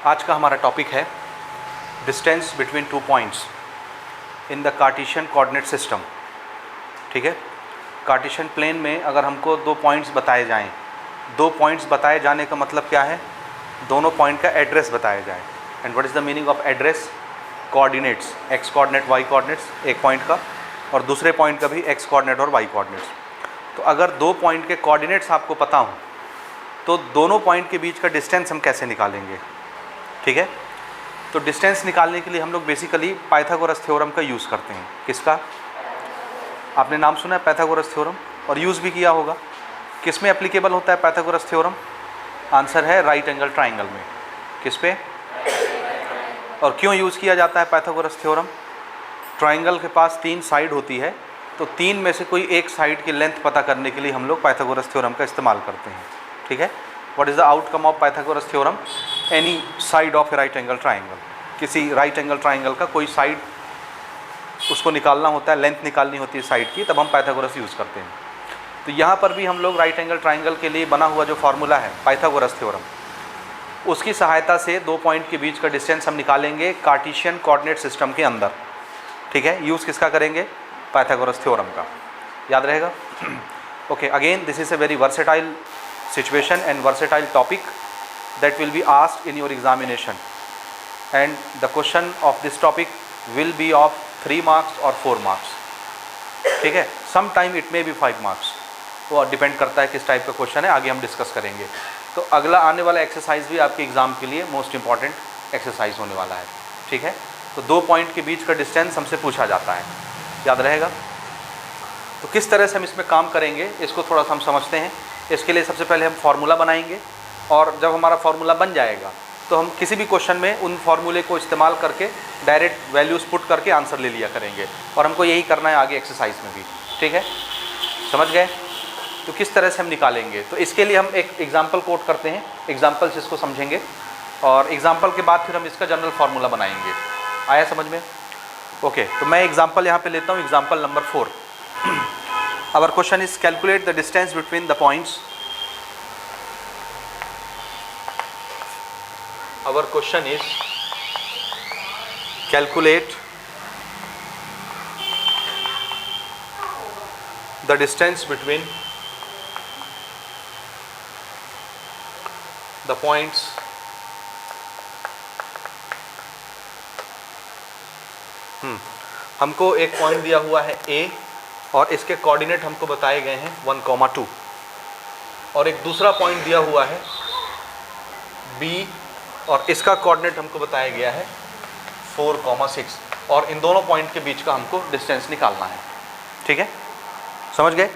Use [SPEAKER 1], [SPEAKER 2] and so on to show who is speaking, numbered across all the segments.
[SPEAKER 1] आज का हमारा टॉपिक है distance between two points in the Cartesian coordinate system. ठीक है, कार्टेशियन प्लेन में अगर हमको दो पॉइंट्स बताए जाएं, दो पॉइंट्स बताए जाने का मतलब क्या है? दोनों पॉइंट का एड्रेस बताया जाए। And what is the meaning of address? Coordinates, X coordinate, Y coordinates एक पॉइंट का, और दूसरे पॉइंट का भी एक्स कोऑर्डिनेट और वाई कोऑर्डिनेट्स। तो अगर दो पॉइंट के कोऑर्डिनेट्स आपको पता हो तो दोनों पॉइंट के बीच का डिस्टेंस हम कैसे निकालेंगे? ठीक है, तो डिस्टेंस निकालने के लिए हम लोग बेसिकली पाइथागोरस थ्योरम का यूज़ करते हैं। किसका? आपने नाम सुना है पाइथागोरस थ्योरम, और यूज़ भी किया होगा। किस में एप्लीकेबल होता है पाइथागोरस थ्योरम? आंसर है राइट एंगल ट्राइंगल में। किस पे और क्यों यूज़ किया जाता है पाइथागोरस थ्योरम? ट्राइंगल के पास तीन साइड होती है, तो तीन में से कोई एक साइड की लेंथ पता करने के लिए हम लोग पाइथागोरस थ्योरम का इस्तेमाल करते हैं। ठीक है, what is the outcome of Pythagoras theorem? Any side of A right angle triangle, किसी राइट एंगल ट्राइंगल का कोई साइड उसको निकालना होता है, लेंथ निकालनी होती है साइड की, तब हम पाइथागोरस यूज़ करते हैं। तो यहाँ पर भी हम लोग राइट एंगल ट्राइंगल के लिए बना हुआ जो फार्मूला है पाइथागोरस थ्योरम, उसकी सहायता से दो पॉइंट के बीच का डिस्टेंस हम निकालेंगे कार्टेशियन कोऑर्डिनेट सिस्टम के अंदर। ठीक है, यूज़ किसका करेंगे? पाइथागोरस थ्योरम का। याद रहेगा? Okay, again this is a very versatile situation and versatile topic that will be asked in your examination, and the question of this topic will be of 3 marks or 4 marks. ठीक है, sometime it may be 5 marks, वो depend करता है किस type का question है, आगे हम डिस्कस करेंगे। तो अगला आने वाला एक्सरसाइज भी आपके एग्जाम के लिए मोस्ट इंपॉर्टेंट एक्सरसाइज होने वाला है। ठीक है, तो दो पॉइंट के बीच का डिस्टेंस हमसे पूछा जाता है, याद रहेगा? तो किस तरह से हम इसमें काम करेंगे इसको थोड़ा सा हम समझते हैं। इसके लिए सबसे पहले हम फार्मूला बनाएंगे, और जब हमारा फार्मूला बन जाएगा तो हम किसी भी क्वेश्चन में उन फार्मूले को इस्तेमाल करके डायरेक्ट वैल्यूज़ पुट करके आंसर ले लिया करेंगे, और हमको यही करना है आगे एक्सरसाइज में भी। ठीक है, समझ गए? तो किस तरह से हम निकालेंगे, तो इसके लिए हम एक एग्जाम्पल कोट करते हैं, एग्जाम्पल से इसको समझेंगे, और एग्जाम्पल के बाद फिर हम इसका जनरल फार्मूला बनाएंगे। आया समझ में? ओके, तो मैं एग्जाम्पल यहाँ पर लेता हूँ, example number 4। Our question is calculate the distance between the points. Our question is calculate the distance between the points हमको एक पॉइंट दिया हुआ है A, और इसके कोऑर्डिनेट हमको बताए गए हैं 1, 2, और एक दूसरा पॉइंट दिया हुआ है B, और इसका कोऑर्डिनेट हमको बताया गया है 4, 6, और इन दोनों पॉइंट के बीच का हमको डिस्टेंस निकालना है। ठीक है, समझ गए?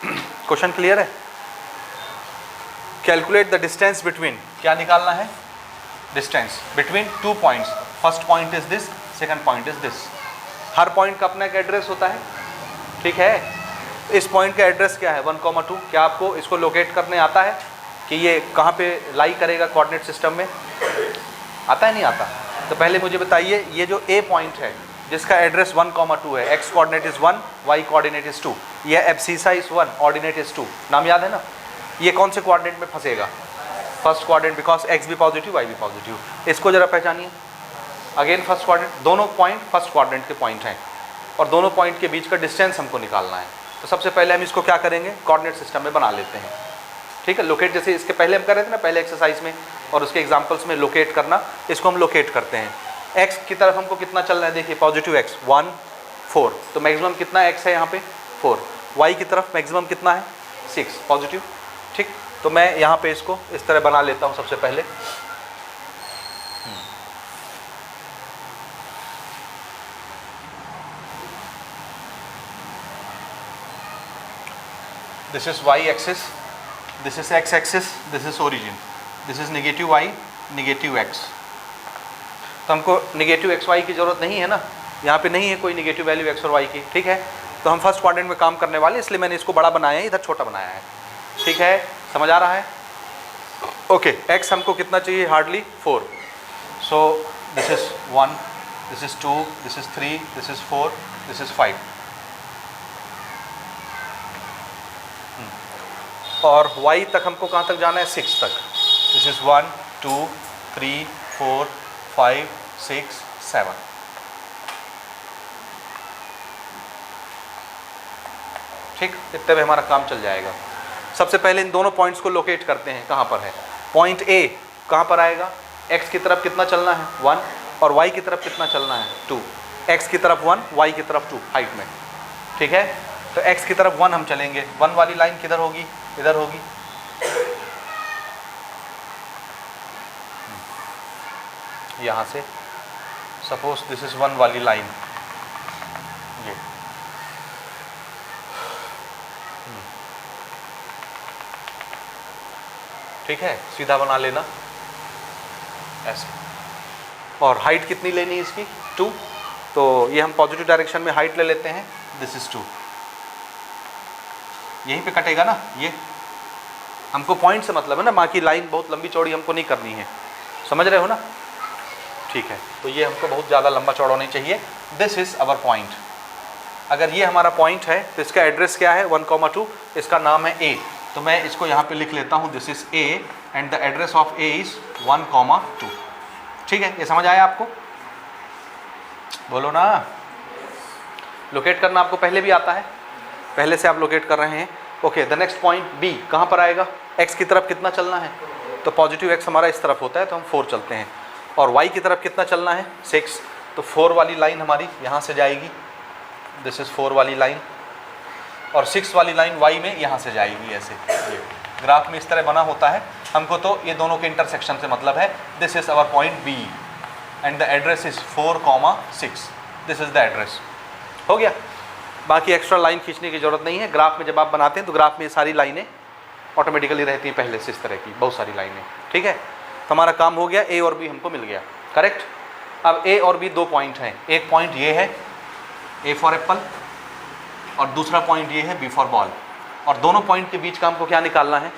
[SPEAKER 1] क्वेश्चन क्लियर है? कैलकुलेट द डिस्टेंस बिटवीन, क्या निकालना है? Distance between two points. First point is this, second point is this. Her point का अपना एक एड्रेस होता है। ठीक है, इस पॉइंट का एड्रेस क्या है? 1, 2। क्या आपको इसको लोकेट करने आता है कि ये कहाँ पे लाई करेगा कोऑर्डिनेट सिस्टम में? आता है, नहीं आता? तो पहले मुझे बताइए, ये जो ए पॉइंट है जिसका एड्रेस 1, 2 है, X coordinate is 1, Y coordinate is 2, यह एब्सिसा इज़ 1, ऑर्डिनेट इज़ 2, नाम याद है ना? ये कौन से कोऑर्डिनेट में फंसेगा? फर्स्ट कोऑर्डिनेट, बिकॉज एक्स भी पॉजिटिव, वाई भी पॉजिटिव। इसको जरा पहचानिए। अगेन फर्स्ट कोऑर्डिनेट, दोनों पॉइंट फर्स्ट कोऑर्डिनेट के पॉइंट हैं, और दोनों पॉइंट के बीच का डिस्टेंस हमको निकालना है। तो सबसे पहले हम इसको क्या करेंगे? कोऑर्डिनेट सिस्टम में बना लेते हैं। ठीक है, लोकेट, जैसे इसके पहले हम कर रहे थे ना, पहले एक्सरसाइज में और उसके एग्जांपल्स में लोकेट करना, इसको हम लोकेट करते हैं। एक्स की तरफ हमको कितना चलना है? देखिए, पॉजिटिव एक्स 1, 4, तो मैक्सिमम कितना एक्स है यहाँ पे? 4। वाई की तरफ मैक्सिमम कितना है? 6, पॉजिटिव। ठीक, तो मैं यहाँ पे इसको इस तरह बना लेता हूँ सबसे पहले। This is y axis, this is x axis, this is origin, this is negative y, negative x। तो हमको नेगेटिव एक्स वाई की ज़रूरत नहीं है ना, यहाँ पे नहीं है कोई नेगेटिव वैल्यू एक्स और वाई की। ठीक है, तो हम फर्स्ट क्वाड्रेंट में काम करने वाले, इसलिए मैंने इसको बड़ा बनाया है, इधर छोटा बनाया है। ठीक है, समझ आ रहा है? ओके, एक्स हमको कितना चाहिए? Hardly 4। So this is 1, this is 2, this is 3, this is 4, this is 5। और y तक हमको कहाँ तक जाना है, 6 तक। This is 1 2 3 4 5 6 7। ठीक, इतने में हमारा काम चल जाएगा। सबसे पहले इन दोनों पॉइंट्स को लोकेट करते हैं, कहाँ पर है। पॉइंट A कहाँ पर आएगा, x की तरफ कितना चलना है 1 और y की तरफ कितना चलना है 2। x की तरफ 1, y की तरफ 2 हाइट में, ठीक है। तो x की तरफ 1 हम चलेंगे, 1 वाली लाइन किधर होगी, इधर होगी। यहाँ से सपोज दिस इज 1 वाली लाइन, ये ठीक है, सीधा बना लेना ऐसे। और हाइट कितनी लेनी है इसकी 2, तो ये हम पॉजिटिव डायरेक्शन में हाइट ले लेते हैं, दिस इज 2। यहीं पे कटेगा ना, ये हमको पॉइंट से मतलब है ना, बाकी लाइन बहुत लंबी चौड़ी हमको नहीं करनी है, समझ रहे हो ना। ठीक है, तो ये हमको बहुत ज़्यादा लंबा चौड़ा नहीं चाहिए। This is our point. अगर ये हमारा पॉइंट है तो इसका एड्रेस क्या है 1,2, इसका नाम है A। तो मैं इसको यहाँ पे लिख लेता हूँ, this is A and the address of A is 1,2। ठीक है, ये समझ आया आपको, बोलो ना। लोकेट करना आपको पहले भी आता है, पहले से आप लोकेट कर रहे हैं। Okay, the next point B कहाँ पर आएगा, x की तरफ कितना चलना है, तो पॉजिटिव x हमारा इस तरफ होता है तो हम 4 चलते हैं, और y की तरफ कितना चलना है 6, तो 4 वाली लाइन हमारी यहाँ से जाएगी, दिस इज़ 4 वाली लाइन, और 6 वाली लाइन y में यहाँ से जाएगी ऐसे। ये ग्राफ में इस तरह बना होता है, हमको तो ये दोनों के इंटरसेक्शन से मतलब है। This is our point B and the address is 4,6, this is the address. हो गया, बाकी एक्स्ट्रा लाइन खींचने की ज़रूरत नहीं है। ग्राफ में जब आप बनाते हैं तो ग्राफ में ये सारी लाइनें ऑटोमेटिकली रहती हैं पहले से, इस तरह की बहुत सारी लाइनें। ठीक है, तो हमारा काम हो गया, A और B हमको मिल गया, करेक्ट। अब A और B 2 पॉइंट हैं, एक पॉइंट ये है A फॉर एप्पल और दूसरा पॉइंट ये है B फॉर बॉल, और दोनों पॉइंट के बीच का हमको क्या निकालना है,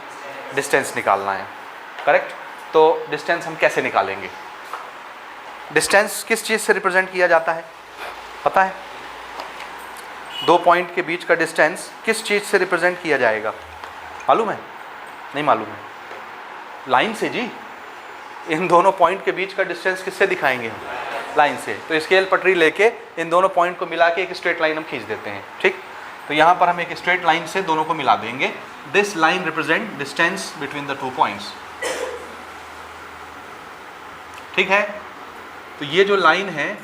[SPEAKER 1] डिस्टेंस निकालना है, करेक्ट। तो डिस्टेंस हम कैसे निकालेंगे, डिस्टेंस किस चीज़ से रिप्रेजेंट किया जाता है पता है, 2 पॉइंट के बीच का डिस्टेंस किस चीज़ से रिप्रेजेंट किया जाएगा, मालूम है, नहीं मालूम है, लाइन से जी। इन दोनों पॉइंट के बीच का डिस्टेंस किससे दिखाएंगे हम, लाइन से। तो स्केल पटरी लेके इन दोनों पॉइंट को मिला के एक स्ट्रेट लाइन हम खींच देते हैं। ठीक, तो यहाँ पर हम एक स्ट्रेट लाइन से दोनों को मिला देंगे। This line represent distance between the 2 points. ठीक है, तो ये जो लाइन है,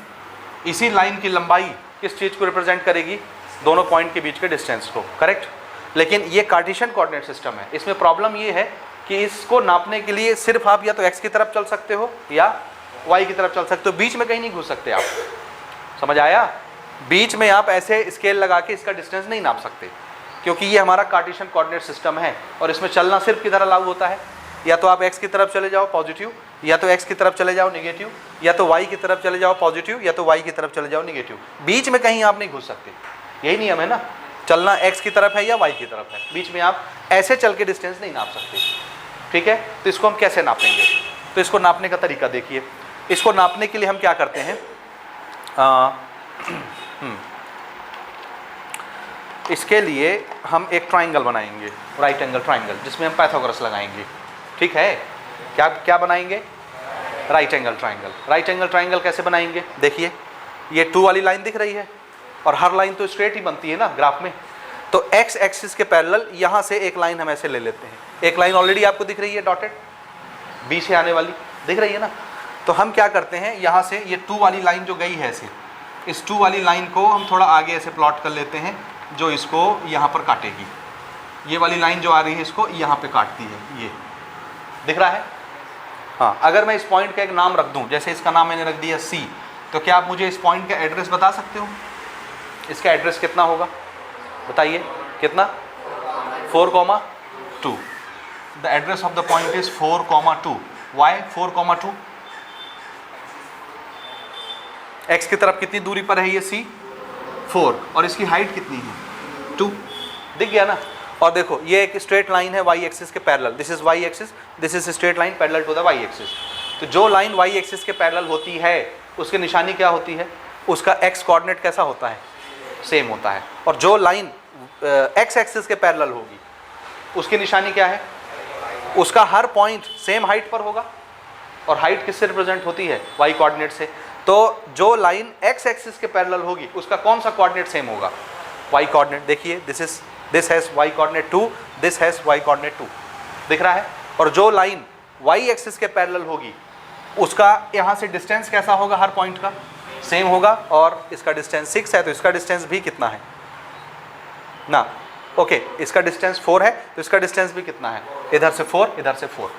[SPEAKER 1] इसी लाइन की लंबाई किस चीज़ को रिप्रेजेंट करेगी, दोनों पॉइंट के बीच के डिस्टेंस को, करेक्ट। लेकिन ये कार्टेशियन कोऑर्डिनेट सिस्टम है, इसमें प्रॉब्लम ये है कि इसको नापने के लिए सिर्फ आप या तो x की तरफ चल सकते हो या y की तरफ चल सकते हो, बीच में कहीं नहीं घुस सकते आप, समझ आया। बीच में आप ऐसे स्केल लगा के इसका डिस्टेंस नहीं नाप सकते, क्योंकि ये हमारा कार्टेशियन कोऑर्डिनेट सिस्टम है और इसमें चलना सिर्फ किधर अलाउ होता है, या तो आप x की तरफ चले जाओ पॉजिटिव, या तो x की तरफ चले जाओ नेगेटिव, या तो y की तरफ चले जाओ पॉजिटिव, या तो y की तरफ चले जाओ नेगेटिव। बीच में कहीं आप नहीं घुस सकते, यही नियम है ना, चलना x की तरफ है या y की तरफ है, बीच में आप ऐसे चल के डिस्टेंस नहीं नाप सकते। ठीक है, तो इसको हम कैसे नापेंगे, तो इसको नापने का तरीका देखिए। इसको नापने के लिए हम क्या करते हैं, इसके लिए हम एक ट्राइंगल बनाएंगे, राइट एंगल ट्राइंगल, जिसमें हम पाइथागोरस लगाएंगे। ठीक है, क्या क्या बनाएंगे, right angle triangle. Right angle triangle कैसे बनाएंगे, देखिए ये 2 वाली लाइन दिख रही है और हर लाइन तो स्ट्रेट ही बनती है ना ग्राफ में, तो x एक्सिस के पैरेलल यहाँ से एक लाइन हम ऐसे ले लेते हैं। एक लाइन ऑलरेडी आपको दिख रही है डॉटेड, बी से आने वाली दिख रही है ना, तो हम क्या करते हैं, यहाँ से ये 2 वाली लाइन जो गई है ऐसे, इस 2 वाली लाइन को हम थोड़ा आगे ऐसे प्लॉट कर लेते हैं, जो इसको यहाँ पर काटेगी। ये वाली लाइन जो आ रही है इसको यहाँ पे काटती है, ये दिख रहा है। हाँ, अगर मैं इस पॉइंट का एक नाम रख दूँ, जैसे इसका नाम मैंने रख दिया C, तो क्या आप मुझे इस पॉइंट का एड्रेस बता सकते हो, इसका एड्रेस कितना होगा बताइए, कितना, 4,2। The address of the point is 4,2। Y 4,2, x की तरफ कितनी दूरी पर है ये C, 4, और इसकी हाइट कितनी है 2, दिख गया ना। और देखो ये एक स्ट्रेट लाइन है y एक्सिस के parallel, this is y axis, this is straight line parallel to the y axis. तो जो लाइन y एक्सिस के पैरेलल होती है उसकी निशानी क्या होती है, उसका x कोऑर्डिनेट कैसा होता है, सेम होता है। और जो लाइन x एक्सिस के पैरेलल होगी उसकी निशानी क्या है, उसका हर पॉइंट सेम हाइट पर होगा, और हाइट किससे रिप्रेजेंट होती है, वाई कोऑर्डिनेट से। तो जो लाइन एक्स एक्सिस के पैरेलल होगी उसका कौन सा कोऑर्डिनेट सेम होगा, वाई कोऑर्डिनेट। देखिए this has Y coordinate 2, this has Y coordinate 2, दिख रहा है। और जो लाइन वाई एक्सिस के पैरेलल होगी उसका यहाँ से डिस्टेंस कैसा होगा, हर पॉइंट का सेम होगा, और इसका डिस्टेंस 6 है तो इसका डिस्टेंस भी कितना है ना, ओके इसका डिस्टेंस 4 है तो इसका डिस्टेंस भी कितना है, इधर से 4 इधर से 4,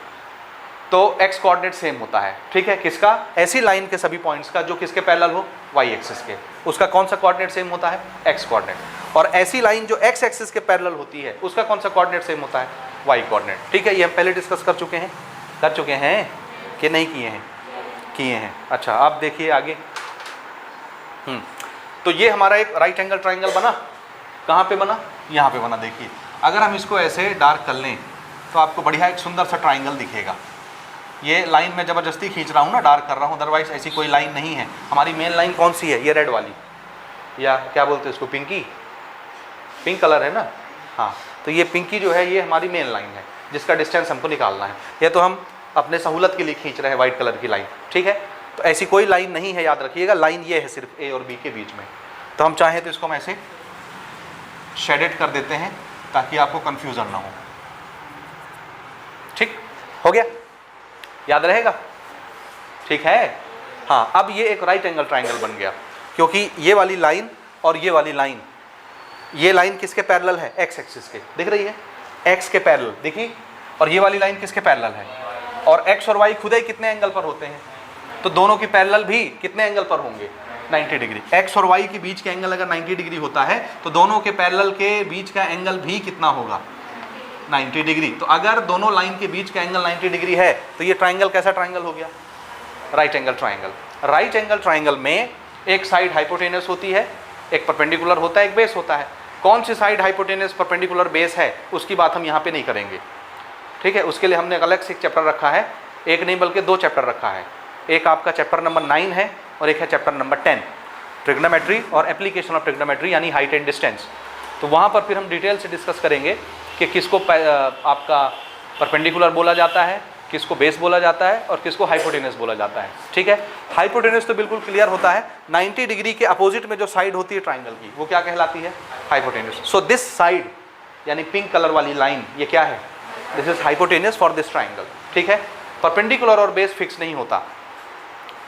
[SPEAKER 1] तो x कोऑर्डिनेट सेम होता है, ठीक है। किसका, ऐसी लाइन के सभी पॉइंट्स का जो किसके पैरेलल हो, y एक्सिस के, उसका कौन सा कोऑर्डिनेट सेम होता है, x कोऑर्डिनेट। और ऐसी लाइन जो x एक्सिस के पैरेलल होती है उसका कौन सा कोऑर्डिनेट सेम होता है, y कोऑर्डिनेट, ठीक है। ये हम पहले डिस्कस कर चुके हैं कि नहीं किए हैं। अच्छा आप देखिए आगे। तो ये हमारा एक राइट एंगल ट्राइंगल बना, कहाँ पे बना, यहाँ पे बना। देखिए अगर हम इसको ऐसे डार्क कर लें तो आपको बढ़िया एक सुंदर सा ट्राइंगल दिखेगा। ये लाइन में ज़बरदस्ती खींच रहा हूँ ना, डार्क कर रहा हूँ, अदरवाइज ऐसी कोई लाइन नहीं है। हमारी मेन लाइन कौन सी है, ये रेड वाली, या क्या बोलते हैं इसको, पिंक कलर है ना, हाँ। तो ये पिंकी जो है ये हमारी मेन लाइन है जिसका डिस्टेंस हमको निकालना है। ये तो हम अपने सहूलत के लिए खींच रहे हैं वाइट कलर की लाइन, ठीक है। तो ऐसी कोई लाइन नहीं है, याद रखिएगा। लाइन ये है सिर्फ ए और बी के बीच में। तो हम चाहें तो इसको हम ऐसे शेडेड कर देते हैं ताकि आपको कन्फ्यूज़न ना हो, ठीक हो गया, याद रहेगा, ठीक है। हाँ अब ये एक राइट एंगल ट्राइंगल बन गया, क्योंकि ये वाली लाइन और ये वाली लाइन, ये लाइन किसके पैरेलल है, एक्स एक्सिस के, दिख रही है, एक्स के पैरेलल दिखी। और ये वाली लाइन किसके पैरेलल है, और एक्स और वाई खुद ही कितने एंगल पर होते हैं, तो दोनों की पैरेलल भी कितने एंगल पर होंगे, 90 डिग्री। एक्स और वाई के बीच का एंगल अगर 90 डिग्री होता है तो दोनों के पैरेलल के बीच का एंगल भी कितना होगा, 90 डिग्री। तो अगर दोनों लाइन के बीच का एंगल 90 डिग्री है तो ये ट्राइंगल कैसा ट्राइंगल हो गया, right angle triangle. Right angle triangle में एक साइड हाइपोटेनस होती है, एक परपेंडिकुलर होता है, एक बेस होता है। कौन सी साइड हाइपोटेनस परपेंडिकुलर बेस है उसकी बात हम यहाँ पे नहीं करेंगे, ठीक है। उसके लिए हमने अलग से एक चैप्टर रखा है, एक नहीं बल्कि 2 चैप्टर रखा है। एक आपका चैप्टर नंबर 9 है और एक है चैप्टर नंबर 10, ट्रिग्नोमेट्री और एप्लीकेशन ऑफ ट्रिग्नोमेट्री, यानी हाइट एंड डिस्टेंस। तो वहाँ पर फिर हम डिटेल से डिस्कस करेंगे कि किसको आपका परपेंडिकुलर बोला जाता है, किसको बेस बोला जाता है और किसको हाइपोटेनस बोला जाता है, ठीक है। हाइपोटेनस तो बिल्कुल क्लियर होता है, 90 डिग्री के अपोजिट में जो साइड होती है ट्राइंगल की वो क्या कहलाती है, हाइपोटेनस। सो दिस साइड यानी पिंक कलर वाली लाइन ये क्या है, this is hypotenuse for this triangle, ठीक है। परपेंडिकुलर और बेस फिक्स नहीं होता,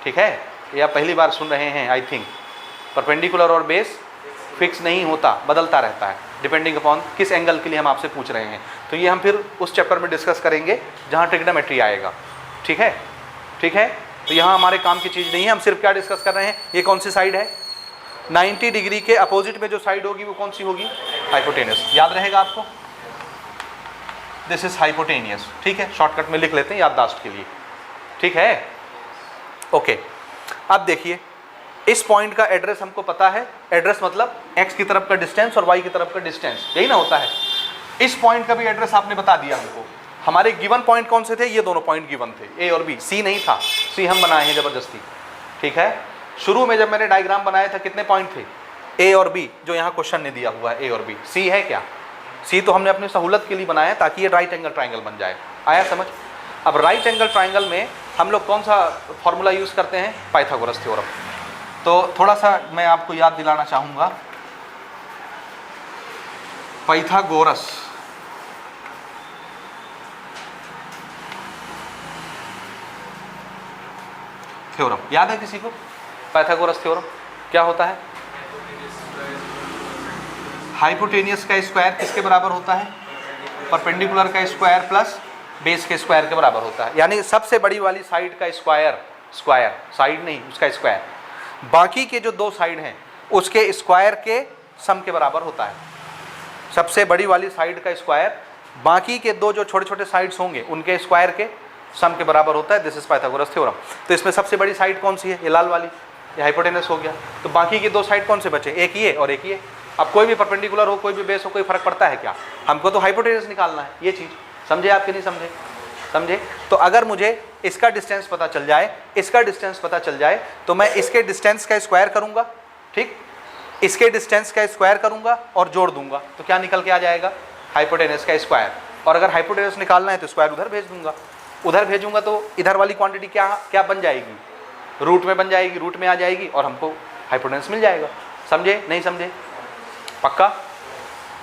[SPEAKER 1] ठीक है। ये आप पहली बार सुन रहे हैं आई थिंक। परपेंडिकुलर और बेस फिक्स नहीं होता, बदलता रहता है डिपेंडिंग अपॉन किस एंगल के लिए हम आपसे पूछ रहे हैं। तो ये हम फिर उस चैप्टर में डिस्कस करेंगे जहाँ ट्रिग्नोमेट्री आएगा, ठीक है, ठीक है। तो यहाँ हमारे काम की चीज़ नहीं है, हम सिर्फ क्या डिस्कस कर रहे हैं, ये कौन सी साइड है, 90 डिग्री के अपोजिट में जो साइड होगी वो कौन सी होगी, हाइपोटेनस। याद रहेगा आपको, दिस इज हाइपोटेनियस, ठीक है। शॉर्टकट में लिख लेते हैं याददाश्त के लिए, ठीक है, ओके। अब देखिए इस पॉइंट का एड्रेस हमको पता है, एड्रेस मतलब x की तरफ का डिस्टेंस और y की तरफ का डिस्टेंस, यही ना होता है। इस पॉइंट का भी एड्रेस आपने बता दिया हमको। हमारे गिवन पॉइंट कौन से थे, ये दोनों पॉइंट गिवन थे, a और b, c नहीं था, c हम बनाए हैं ज़बरदस्ती, ठीक है। शुरू में जब मैंने डायग्राम बनाया था कितने पॉइंट थे, a और b, जो यहाँ क्वेश्चन ने दिया हुआ है a और b, c है क्या, c तो हमने अपनी सहूलत के लिए बनाया ताकि ये राइट एंगल ट्राइंगल बन जाए, आया समझ। अब राइट एंगल ट्राइंगल में हम लोग कौन सा फॉर्मूला यूज़ करते हैं, पाइथागोरस थ्योरम। तो थोड़ा सा मैं आपको याद दिलाना चाहूँगा, पाइथागोरस थ्योरम याद है किसी को, पाइथागोरस थ्योरम क्या होता है, हाइपोटेनियस का स्क्वायर किसके बराबर होता है, परपेंडिकुलर का स्क्वायर प्लस बेस के स्क्वायर के बराबर होता है। यानी सबसे बड़ी वाली साइड का स्क्वायर, साइड नहीं उसका स्क्वायर, बाकी के जो 2 साइड हैं उसके स्क्वायर के सम के बराबर होता है। सबसे बड़ी वाली साइड का स्क्वायर बाकी के 2 जो छोटे छोटे साइड्स होंगे उनके स्क्वायर के सम के बराबर होता है। This is Pythagoras theorem. तो इसमें सबसे बड़ी साइड कौन सी है, ये लाल वाली, ये हाइपोटेनस हो गया। तो बाकी की 2 साइड कौन से बचे, एक ये और एक ये। अब कोई भी परपेंडिकुलर हो कोई भी बेस हो कोई फर्क पड़ता है क्या, हमको तो हाइपोटेनस निकालना है, ये चीज़ समझे आप कि नहीं समझे, समझे। तो अगर मुझे इसका डिस्टेंस पता चल जाए, इसका डिस्टेंस पता चल जाए तो मैं इसके डिस्टेंस का स्क्वायर करूंगा, ठीक, इसके डिस्टेंस का स्क्वायर करूंगा और जोड़ दूंगा तो क्या निकल के आ जाएगा, हाइपोटेनस का स्क्वायर। और अगर हाइपोटेनस निकालना है तो स्क्वायर उधर भेज दूंगा, उधर भेजूंगा तो इधर वाली क्वांटिटी क्या क्या बन जाएगी, रूट में बन जाएगी, रूट में आ जाएगी और हमको हाइपोटेनस मिल जाएगा। समझे नहीं समझे? पक्का?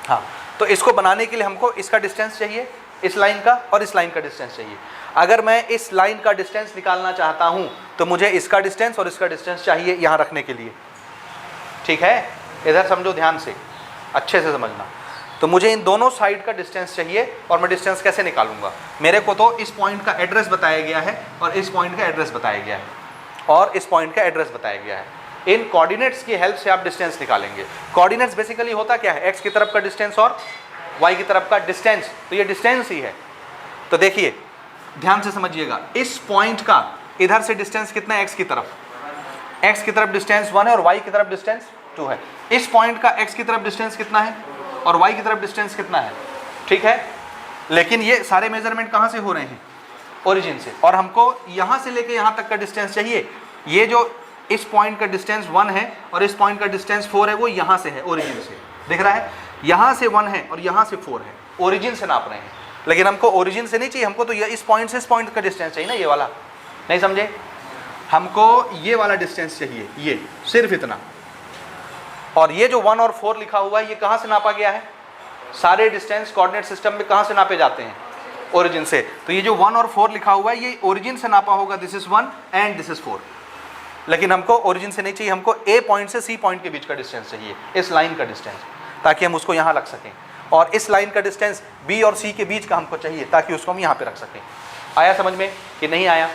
[SPEAKER 1] हाँ। तो इसको बनाने के लिए हमको इसका डिस्टेंस चाहिए, इस लाइन का, और इस लाइन का डिस्टेंस चाहिए। अगर मैं इस लाइन का डिस्टेंस निकालना चाहता हूँ तो मुझे इसका डिस्टेंस और इसका डिस्टेंस चाहिए यहाँ रखने के लिए। ठीक है, इधर समझो ध्यान से, अच्छे से समझना। तो मुझे इन दोनों साइड का डिस्टेंस चाहिए और मैं डिस्टेंस कैसे निकालूंगा? मेरे को तो इस पॉइंट का एड्रेस बताया गया है और इस पॉइंट का एड्रेस बताया गया है और इस पॉइंट का एड्रेस बताया गया है। इन कोऑर्डिनेट्स की हेल्प से आप डिस्टेंस निकालेंगे। कोऑर्डिनेट्स बेसिकली होता क्या है? एक्स की तरफ का डिस्टेंस और वाई की तरफ का डिस्टेंस। तो ये डिस्टेंस ही है। तो देखिए ध्यान से समझिएगा, इस पॉइंट का इधर से डिस्टेंस कितना है? एक्स की तरफ डिस्टेंस 1 है और वाई की तरफ डिस्टेंस 2 है। इस पॉइंट का एक्स की तरफ डिस्टेंस कितना है और वाई की तरफ डिस्टेंस कितना है? ठीक है, लेकिन ये सारे मेजरमेंट कहाँ से हो रहे हैं? ओरिजिन से। और हमको यहाँ से लेके यहाँ तक का डिस्टेंस चाहिए। ये जो इस पॉइंट का डिस्टेंस 1 है और इस पॉइंट का डिस्टेंस 4 है, वो यहाँ से है, ओरिजिन से। दिख रहा है? यहाँ से 1 है और यहाँ से 4 है, ओरिजिन से नाप रहे हैं। लेकिन हमको ओरिजिन से नहीं चाहिए, हमको तो ये इस पॉइंट से इस पॉइंट का डिस्टेंस चाहिए ना, ये वाला। नहीं समझे? हमको ये वाला डिस्टेंस चाहिए, ये सिर्फ इतना। और ये जो 1 और 4 लिखा हुआ है, ये कहाँ से नापा गया है? सारे डिस्टेंस कोऑर्डिनेट सिस्टम में कहाँ से नापे जाते हैं? ओरिजिन से। तो ये जो 1 और 4 लिखा हुआ है, ये ओरिजिन से नापा होगा। This is 1 and this is 4। लेकिन हमको ओरिजिन से नहीं चाहिए, हमको ए पॉइंट से सी पॉइंट के बीच का डिस्टेंस चाहिए, इस लाइन का डिस्टेंस, ताकि हम उसको यहाँ रख सकें। और इस लाइन का डिस्टेंस बी और सी के बीच का हमको चाहिए, ताकि उसको हम यहाँ पे रख सकें। आया समझ में कि नहीं आया?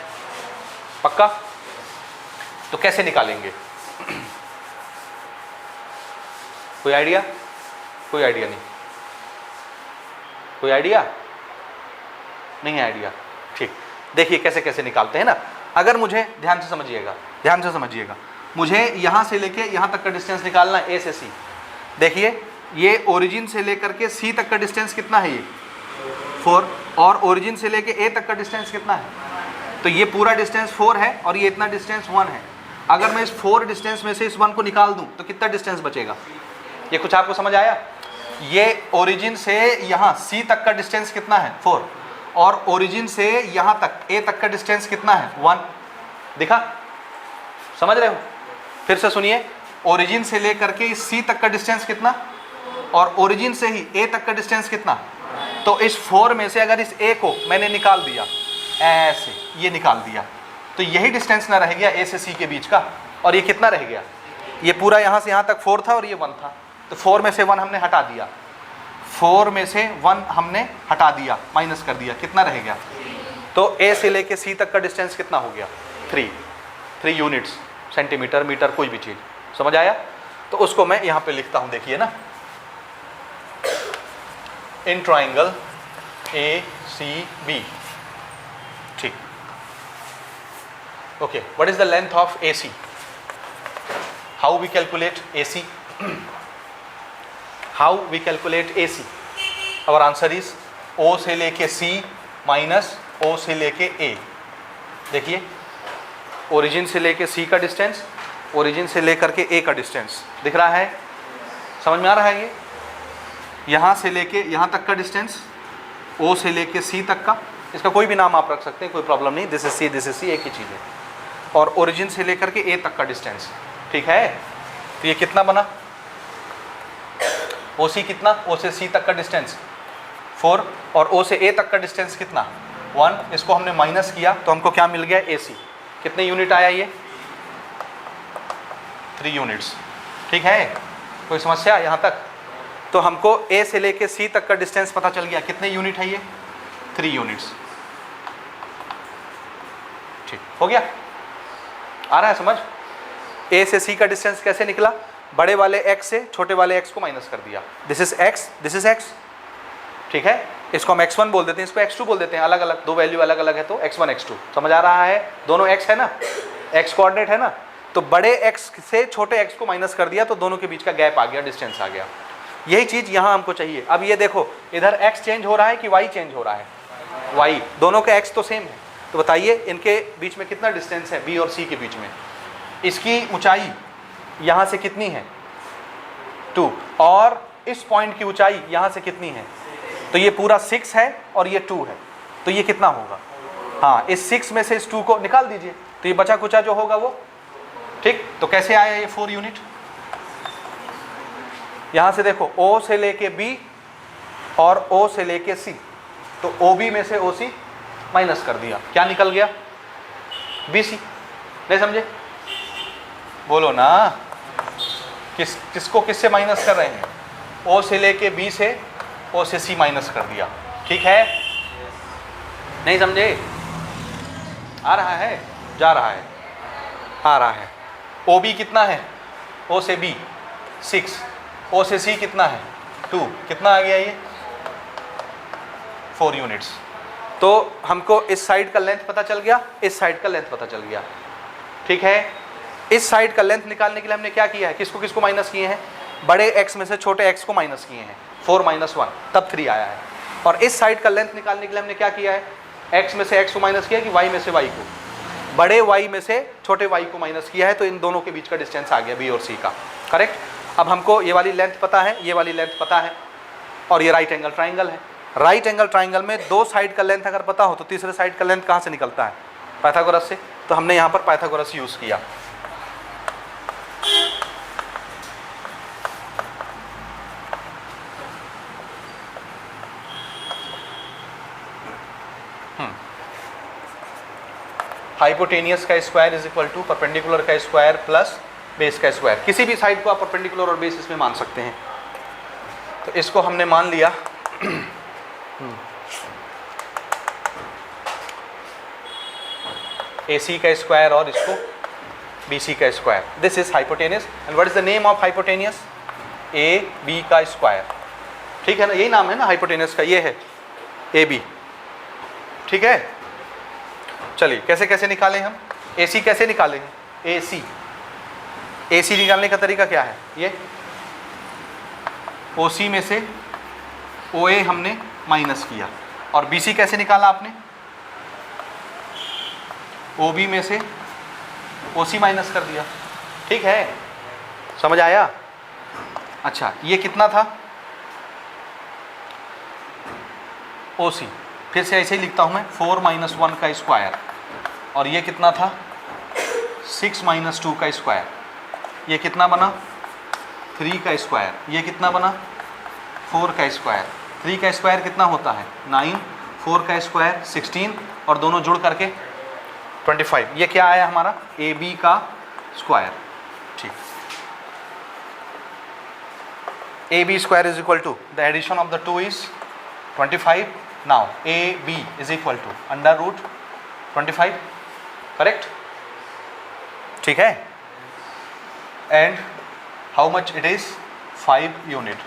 [SPEAKER 1] पक्का? तो कैसे निकालेंगे? कोई आइडिया? कोई आइडिया नहीं? कोई आइडिया नहीं? आइडिया? ठीक, देखिए कैसे कैसे निकालते हैं ना। अगर मुझे ध्यान से समझिएगा, मुझे यहाँ से लेके यहाँ तक का डिस्टेंस निकालना है, ए से सी। देखिए ये ओरिजिन से लेकर के सी तक का डिस्टेंस कितना है? ये 4। और ओरिजिन से लेके ए तक का डिस्टेंस कितना है? तो ये पूरा डिस्टेंस 4 है और ये इतना डिस्टेंस 1 है। अगर मैं इस 4 डिस्टेंस में से इस 1 को निकाल दूं तो कितना डिस्टेंस बचेगा? ये कुछ आपको समझ आया? ये ओरिजिन से यहाँ सी तक का डिस्टेंस कितना है? 4। और ओरिजिन से यहाँ तक ए तक का डिस्टेंस कितना है? 1। दिखा? समझ रहे हो? फिर से सुनिए, ओरिजिन से लेकर के सी तक का डिस्टेंस कितना और ओरिजिन से ही ए तक का डिस्टेंस कितना? तो इस 4 में से अगर इस ए को मैंने निकाल दिया, ऐसे ये निकाल दिया, तो यही डिस्टेंस ना रह गया ए से सी के बीच का। और ये कितना रह गया? ये पूरा यहाँ से यहाँ तक 4 था और ये 1 था। तो 4 में से 1 हमने हटा दिया, 4 में से 1 हमने हटा दिया, माइनस कर दिया, कितना रह गया? तो ए से लेके सी तक का डिस्टेंस कितना हो गया? 3 यूनिट्स, सेंटीमीटर, मीटर, कोई भी चीज़। समझ आया? तो उसको मैं यहाँ पे लिखता हूँ, देखिए ना, इन ट्राइंगल ACB। ठीक, okay. What is the length of AC? How we calculate AC? How we calculate AC? Our answer is O से लेके C माइनस O से लेके A। देखिए ओरिजिन से लेके C का डिस्टेंस, ओरिजिन से लेकर के A का डिस्टेंस दिख रहा है? समझ में आ रहा है? ये यहाँ से लेके यहाँ तक का डिस्टेंस, O से लेके C तक का, इसका कोई भी नाम आप रख सकते हैं, कोई प्रॉब्लम नहीं। दिस इज C, एक ही चीज़ है। और ओरिजिन से लेकर के A तक का डिस्टेंस, ठीक है? तो ये कितना बना? OC कितना? O से C तक का डिस्टेंस 4 और O से A तक का डिस्टेंस कितना? 1। इसको हमने माइनस किया तो हमको क्या मिल गया? AC। कितने यूनिट आया ये? 3 यूनिट्स। ठीक है? कोई समस्या यहाँ तक? तो हमको A से लेके C तक का डिस्टेंस पता चल गया, कितने यूनिट है ये? 3 यूनिट्स। ठीक हो गया? आ रहा है समझ? A से C का डिस्टेंस कैसे निकला? बड़े वाले x से छोटे वाले x को माइनस कर दिया। This is x, this is x। ठीक है? इसको हम x1 बोल देते हैं, इसको x2 बोल देते हैं। अलग अलग, दो वैल्यू अलग अलग है तो x1 x2। समझ आ रहा है? दोनों x है ना, x कोऑर्डिनेट है ना, तो बड़े x से छोटे x को माइनस कर दिया तो दोनों के बीच का गैप आ गया, डिस्टेंस आ गया। यही चीज़ यहाँ हमको चाहिए। अब ये देखो, इधर x चेंज हो रहा है कि y चेंज हो रहा है? y। दोनों का x तो सेम है, तो बताइए इनके बीच में कितना डिस्टेंस है? b और c के बीच में। इसकी ऊंचाई यहाँ से कितनी है? 2। और इस पॉइंट की ऊंचाई यहाँ से कितनी है? तो ये पूरा 6 है और ये 2 है, तो ये कितना होगा? हाँ, इस 6 में से इस 2 को निकाल दीजिए, तो ये बचा कुचा जो होगा वो, ठीक। तो कैसे आया ये 4 यूनिट? यहां से देखो, O से लेके B और O से लेके C, तो OB में से OC माइनस कर दिया, क्या निकल गया? BC। नहीं समझे? बोलो ना, किसको किससे माइनस कर रहे हैं? O से लेके B से, O से C माइनस कर दिया, ठीक है? नहीं समझे? आ रहा है, जा रहा है, आ रहा है। OB कितना है? O से B 6, O से C कितना है? 2, कितना आ गया ये? 4 यूनिट्स। तो हमको इस साइड का लेंथ पता चल गया, इस साइड का लेंथ पता चल गया, ठीक है। इस साइड का लेंथ निकालने के लिए हमने क्या किया है? किसको किसको माइनस किए हैं? बड़े x में से छोटे x को माइनस किए हैं, 4 - 1, तब 3 आया है। और इस साइड का लेंथ निकालने के लिए हमने क्या किया है? x में से x को माइनस किया कि y में से y को? बड़े y में से छोटे y को माइनस किया है, तो इन दोनों के बीच का डिस्टेंस आ गया B और C का, करेक्ट। अब हमको ये वाली लेंथ पता है, ये वाली लेंथ पता है, और ये राइट एंगल ट्राइंगल है। राइट एंगल ट्राइंगल में 2 साइड का लेंथ अगर पता हो तो तीसरे साइड का लेंथ कहाँ से निकलता है? पाइथागोरस से। तो हमने यहाँ पर पाइथागोरस यूज़ किया। हाइपोटेनियस का square is equal to perpendicular का स्क्वायर प्लस बेस का स्क्वायर। किसी भी साइड को आप परपेंडिकुलर और बेस इसमें मान सकते हैं। तो इसको हमने मान लिया AC का स्क्वायर और इसको BC का square. This is hypotenuse and what is the name of hypotenuse? AB का स्क्वायर, ठीक है ना, यही नाम है ना हाइपोटेनियस का, ये है AB, ठीक है। चलिए कैसे कैसे निकालें हम? AC कैसे निकालें? AC निकालने का तरीका क्या है? ये OC में से OA हमने माइनस किया, और BC कैसे निकाला आपने? OB में से OC माइनस कर दिया, ठीक है, समझ आया? अच्छा, ये कितना था? OC, फिर से ऐसे ही लिखता हूँ मैं, 4 - 1 का स्क्वायर, और ये कितना था? 6 - 2 का स्क्वायर। ये कितना बना? 3 का स्क्वायर। ये कितना बना? 4 का स्क्वायर। 3 का स्क्वायर कितना होता है? 9, 4 का स्क्वायर 16, और दोनों जुड़ करके 25। ये क्या आया हमारा? AB का स्क्वायर, ठीक। AB square is equal to the addition of the 2 is 25। Now AB is equal to √25, correct, ठीक है। And how much it is? 5 unit.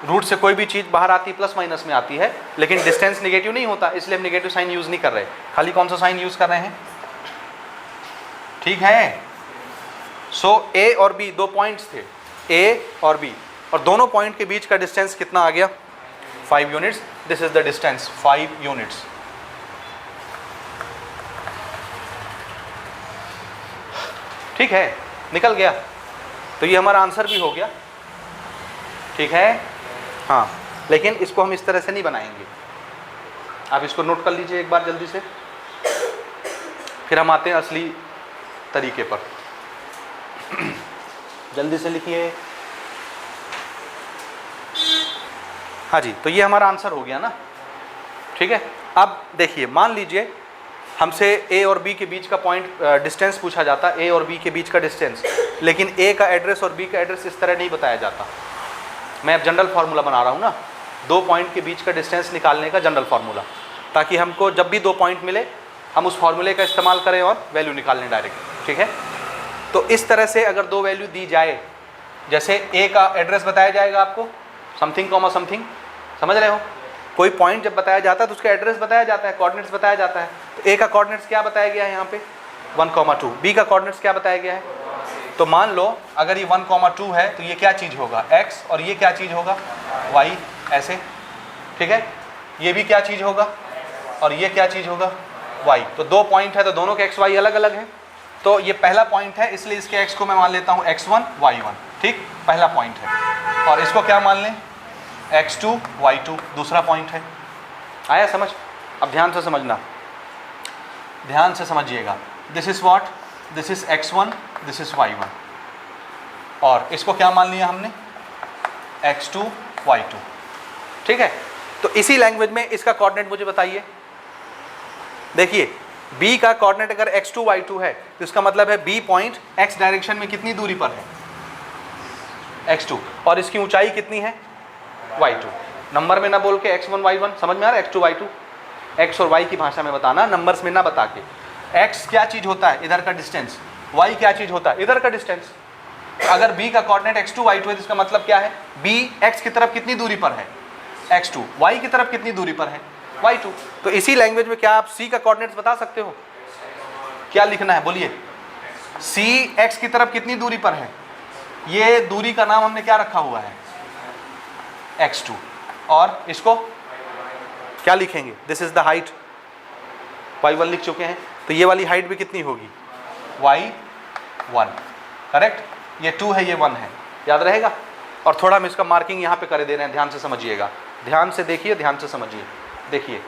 [SPEAKER 1] Root से कोई भी चीज़ बाहर आती प्लस माइनस में आती है, लेकिन डिस्टेंस नेगेटिव नहीं होता, इसलिए हम नेगेटिव साइन यूज़ नहीं कर रहे, खाली कौन सा साइन यूज़ कर रहे हैं? ठीक है। सो A और B 2 पॉइंट्स थे, A और B, और दोनों पॉइंट के बीच का डिस्टेंस कितना आ गया? 5 units. This is the distance, 5 units. ठीक है, निकल गया। तो ये हमारा आंसर भी हो गया, ठीक है। हाँ, लेकिन इसको हम इस तरह से नहीं बनाएंगे। आप इसको नोट कर लीजिए एक बार जल्दी से, फिर हम आते हैं असली तरीके पर। जल्दी से लिखिए। हाँ जी, तो ये हमारा आंसर हो गया ना, ठीक है। अब देखिए, मान लीजिए हमसे A और B के बीच का पॉइंट डिस्टेंस पूछा जाता, A और B के बीच का डिस्टेंस, लेकिन A का एड्रेस और B का एड्रेस इस तरह नहीं बताया जाता। मैं अब जनरल फार्मूला बना रहा हूँ ना, 2 पॉइंट के बीच का डिस्टेंस निकालने का जनरल फार्मूला, ताकि हमको जब भी 2 पॉइंट मिले हम उस फार्मूले का इस्तेमाल करें और वैल्यू निकालने डायरेक्ट, ठीक है। तो इस तरह से अगर 2 वैल्यू दी जाए, जैसे A का एड्रेस बताया जाएगा आपको, समथिंग कॉमा समथिंग, समझ रहे हो? कोई पॉइंट जब बताया जाता है तो उसका एड्रेस बताया जाता है, कोऑर्डिनेट्स बताया जाता है। तो A का कोऑर्डिनेट्स क्या बताया गया है यहाँ पे? 1,2। B का कोऑर्डिनेट्स क्या बताया गया है? तो मान लो अगर ये 1,2 है तो ये क्या चीज़ होगा? x, और ये क्या चीज़ होगा? y, ऐसे, ठीक है। ये भी क्या चीज़ होगा? और ये क्या चीज़ होगा? y। तो 2 पॉइंट है तो दोनों के x y अलग अलग हैं। तो ये पहला पॉइंट है, इसलिए इसके x को मैं मान लेता हूँ x1 y1, ठीक, पहला पॉइंट है। और इसको क्या मान लें? x2 y2 दूसरा पॉइंट है। आया समझ? अब ध्यान से समझना, ध्यान से समझिएगा। This is what, this is x1, this is y1, और इसको क्या मान लिया हमने, x2 y2। ठीक है, तो इसी लैंग्वेज में इसका कोऑर्डिनेट मुझे बताइए। देखिए b का कोऑर्डिनेट अगर x2 y2 है तो इसका मतलब है b पॉइंट x डायरेक्शन में कितनी दूरी पर है, x2, और इसकी ऊंचाई कितनी है, y2। नंबर में ना बोल के x1 y1, समझ में आ रहा है, x2 y2, x और y की भाषा में बताना, नंबर्स में ना बता के। x क्या चीज होता है, इधर का डिस्टेंस, y क्या चीज होता है, इधर का डिस्टेंस। अगर b का कोऑर्डिनेट x2 y2 है तो इसका मतलब क्या है, b x की तरफ कितनी दूरी पर है, x2, y की तरफ कितनी दूरी पर है, y2। तो इसी लैंग्वेज में क्या आप c का कोऑर्डिनेट्स बता सकते हो, क्या लिखना है बोलिए, c x की तरफ कितनी दूरी पर है, ये दूरी का नाम हमने क्या रखा हुआ है, x2, और इसको क्या लिखेंगे, this is the height, y1 लिख चुके हैं, तो ये वाली हाइट भी कितनी होगी, y1, करेक्ट। ये 2 है, ये 1 है, याद रहेगा। और थोड़ा हम इसका मार्किंग यहाँ पे कर दे रहे हैं, ध्यान से समझिएगा, ध्यान से देखिए, ध्यान से समझिए। देखिए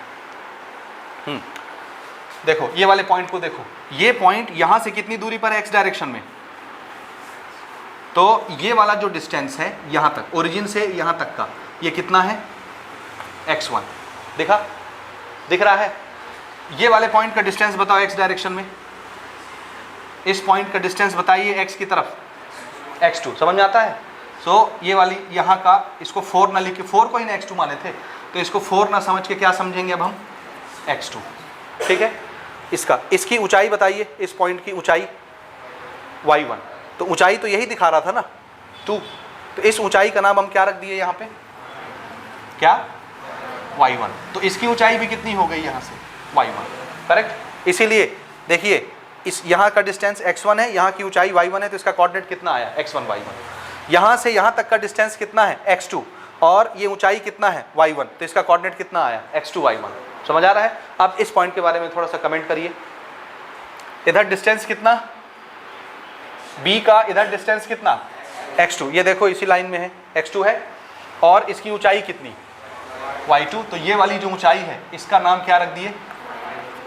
[SPEAKER 1] देखो ये वाले पॉइंट को देखो, ये पॉइंट यहाँ से कितनी दूरी पर है, x डायरेक्शन में, तो ये वाला जो डिस्टेंस है यहाँ तक, ओरिजिन से यहाँ तक का, ये कितना है, x1, देखा, दिख रहा है। ये वाले पॉइंट का डिस्टेंस बताओ x डायरेक्शन में, इस पॉइंट का डिस्टेंस बताइए x की तरफ, x2, समझ में आता है। सो ये वाली यहाँ का, इसको 4 ना लिख के, 4 को ही ना x2 माने थे, तो इसको 4 ना समझ के क्या समझेंगे अब हम, x2, ठीक है। इसकी ऊंचाई बताइए, इस पॉइंट की ऊंचाई y1, तो ऊंचाई तो यही दिखा रहा था ना 2, तो इस ऊंचाई का नाम हम क्या रख दिए यहाँ पे, क्या, y1, तो इसकी ऊंचाई भी कितनी हो गई यहाँ से, y1, करेक्ट। इसीलिए देखिए इस यहाँ का डिस्टेंस x1 है, यहाँ की ऊंचाई y1 है, तो इसका कोऑर्डिनेट कितना आया, x1 y1। यहाँ से यहाँ तक का डिस्टेंस कितना है, x2, और ये ऊंचाई कितना है, y1, तो इसका कोऑर्डिनेट कितना आया, x2 y1। समझ आ रहा है। अब इस पॉइंट के बारे में थोड़ा सा कमेंट करिए, इधर डिस्टेंस कितना, b का इधर डिस्टेंस कितना, x2, ये देखो इसी लाइन में है, x2 है, और इसकी ऊंचाई कितनी, y2, तो ये वाली जो ऊंचाई है इसका नाम क्या रख दिए,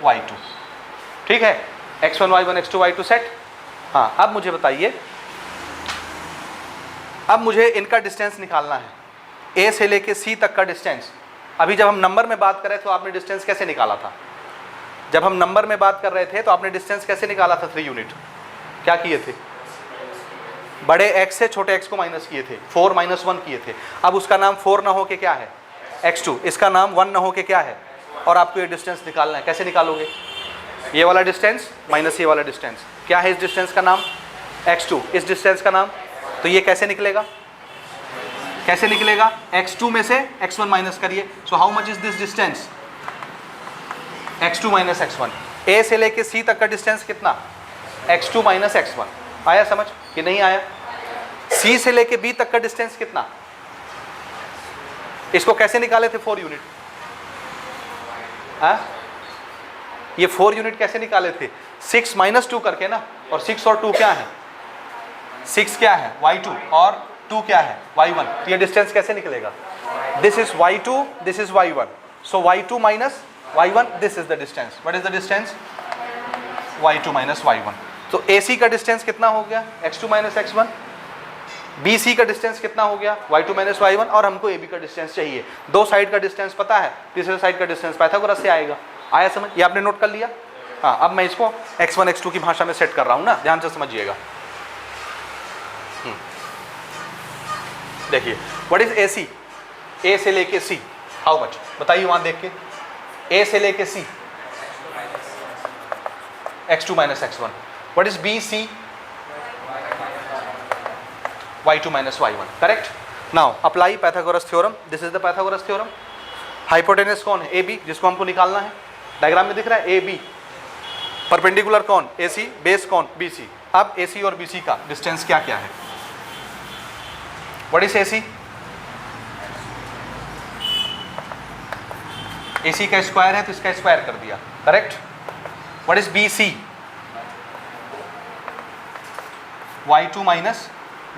[SPEAKER 1] y2, ठीक है। x1 y1 x2 y2 set. हाँ, अब मुझे बताइए, अब मुझे इनका डिस्टेंस निकालना है, a से लेके c तक का डिस्टेंस। अभी जब हम नंबर में बात कर रहे थे तो आपने डिस्टेंस कैसे निकाला था, जब हम नंबर में बात कर रहे थे तो आपने डिस्टेंस कैसे निकाला था, 3 यूनिट, क्या किए थे, बड़े x से छोटे x को माइनस किए थे, 4 - 1 किए थे। अब उसका नाम 4 ना हो के क्या है, x2, इसका नाम 1 ना हो के क्या है, और आपको ये डिस्टेंस निकालना है। कैसे निकालोगे, ये वाला डिस्टेंस माइनस ये वाला डिस्टेंस, क्या है इस डिस्टेंस का नाम, x2, इस डिस्टेंस का नाम, तो ये कैसे निकलेगा, कैसे निकलेगा, x2 में से x1 माइनस करिए। So how much is this distance, x2 - x1। a से लेके c तक का डिस्टेंस कितना, x2 - x1। आया समझ कि नहीं आया। c से लेके b तक का डिस्टेंस कितना, इसको कैसे निकाले थे, 4 यूनिट। ये 4 यूनिट कैसे निकाले थे, 6 - 2 करके ना, और 6 और 2 क्या है, 6 क्या है, y2, और 2 क्या है, y1। तो ये डिस्टेंस कैसे निकलेगा, this is y2, this is y1, so y2 - y1, this is the distance. What is the distance, y2 - y1। तो AC का डिस्टेंस कितना हो गया, x2 - x1, BC का डिस्टेंस कितना हो गया, y2 - y1, और हमको AB का डिस्टेंस चाहिए। दो साइड का डिस्टेंस पता है, तीसरे साइड का डिस्टेंस पाइथागोरस से आएगा। आया समझ, ये आपने नोट कर लिया। हाँ, अब मैं इसको x1 x2 की भाषा में सेट कर रहा हूँ ना, ध्यान से समझिएगा। देखिए व्हाट इज AC, A से लेके C, हाउ मच बताइए वहां देख के, A से लेके C, x2 - x1। What is BC, y2 - y1, correct. Now apply Pythagoras theorem, this is the Pythagoras theorem. Hypotenuse कौन है, AB, जिसको हमको निकालना है, डायग्राम में दिख रहा है AB। परपेंडिकुलर कौन, AC, बेस कौन, BC। अब AC और BC का डिस्टेंस क्या क्या है, व्हाट इज AC, AC का स्क्वायर है तो इसका स्क्वायर कर दिया, correct. What is BC, y2 -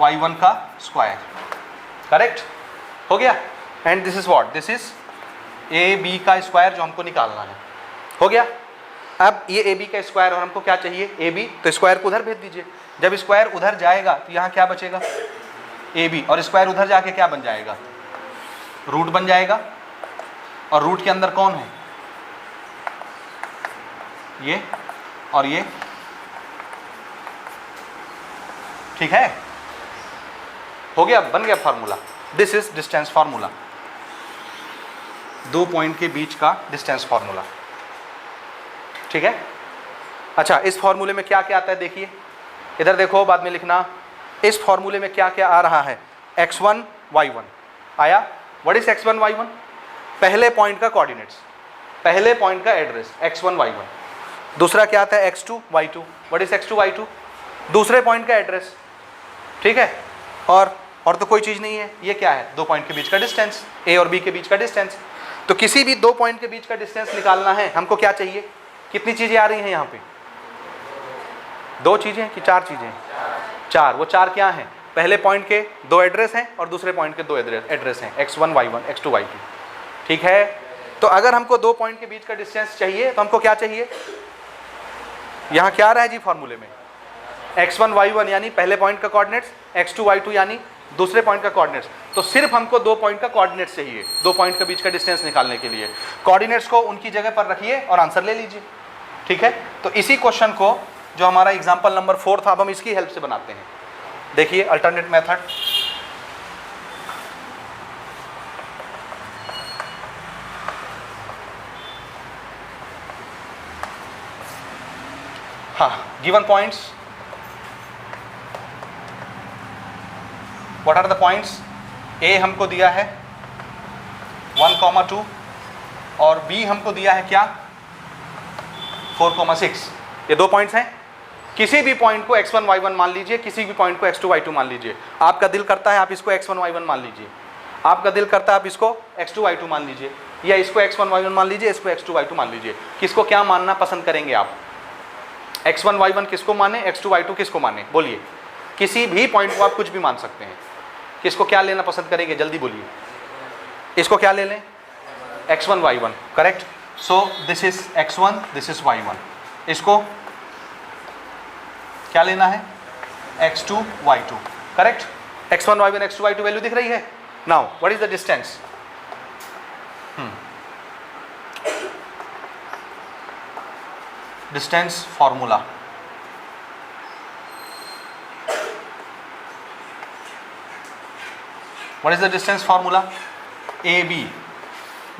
[SPEAKER 1] y1 का स्क्वायर, करेक्ट, हो गया। And this is what, this is A B का स्क्वायर जो हमको निकालना है। हो गया। अब ये ए बी का स्क्वायर और हमको क्या चाहिए, ए बी, तो स्क्वायर को उधर भेज दीजिए। जब स्क्वायर उधर जाएगा तो यहाँ क्या बचेगा, ए बी, और स्क्वायर उधर जाके क्या बन जाएगा, रूट बन जाएगा। और रूट के अंदर कौन है, ये और ये, ठीक है। हो गया, बन गया formula. This is distance formula, दो पॉइंट के बीच का डिस्टेंस फार्मूला, ठीक है। अच्छा, इस फार्मूले में क्या क्या आता है देखिए, इधर देखो, बाद में लिखना। इस फार्मूले में क्या क्या आ रहा है, x1 y1 आया। व्हाट इज x1 y1, पहले पॉइंट का कोऑर्डिनेट्स, पहले पॉइंट का एड्रेस x1 y1। दूसरा क्या आता है x2 y2, what is x2 y2, दूसरे पॉइंट का एड्रेस, ठीक है। और तो कोई चीज़ नहीं है, ये क्या है, दो पॉइंट के बीच का डिस्टेंस, ए और बी के बीच का डिस्टेंस। तो किसी भी दो पॉइंट के बीच का डिस्टेंस निकालना है, हमको क्या चाहिए, कितनी चीज़ें आ रही हैं यहाँ पे, दो चीज़ें कि चार चीज़ें, चार। वो चार क्या हैं, पहले पॉइंट के दो एड्रेस हैं और दूसरे पॉइंट के दो एड्रेस हैं, x1 y1 x2 y2, ठीक है। तो अगर हमको दो पॉइंट के बीच का डिस्टेंस चाहिए तो हमको क्या चाहिए, यहाँ क्या आ रहा है जी फॉर्मूले में, x1 y1 यानी पहले पॉइंट का कोऑर्डिनेट्स, x2 y2 यानी दूसरे पॉइंट का कोऑर्डिनेट्स। तो सिर्फ हमको दो पॉइंट का कोऑर्डिनेट्स चाहिए, दो पॉइंट के बीच का डिस्टेंस निकालने के लिए। कोऑर्डिनेट्स को उनकी जगह पर रखिए और आंसर ले लीजिए, ठीक है। तो इसी क्वेश्चन को, जो हमारा एग्जाम्पल नंबर 4 था, अब हम इसकी हेल्प से बनाते हैं। देखिए अल्टरनेट मेथड, हाँ, given points, what are the points, ए हमको दिया है 1,2 और बी हमको दिया है क्या 4,6। ये दो पॉइंट्स हैं। किसी भी पॉइंट को x1 y1 मान लीजिए, किसी भी पॉइंट को x2 y2 मान लीजिए। आपका दिल करता है आप इसको x1 y1 मान लीजिए, आपका दिल करता है आप इसको x2 y2 मान लीजिए, या इसको x1 y1 मान लीजिए, इसको x2 y2 मान लीजिए। किसको क्या मानना पसंद करेंगे आप, x1 y1 किसको माने, x2 y2 किसको माने, बोलिए। किसी भी पॉइंट को आप कुछ भी मान सकते हैं। किसको क्या लेना पसंद करेंगे, जल्दी बोलिए। इसको क्या ले लें, x1 y1, correct. So this is x1, this is y1। इसको क्या लेना है, x2 y2, correct. x1 y1 x2 y2 value दिख रही है। Now what is the distance, distance formula, what is the distance formula, A B.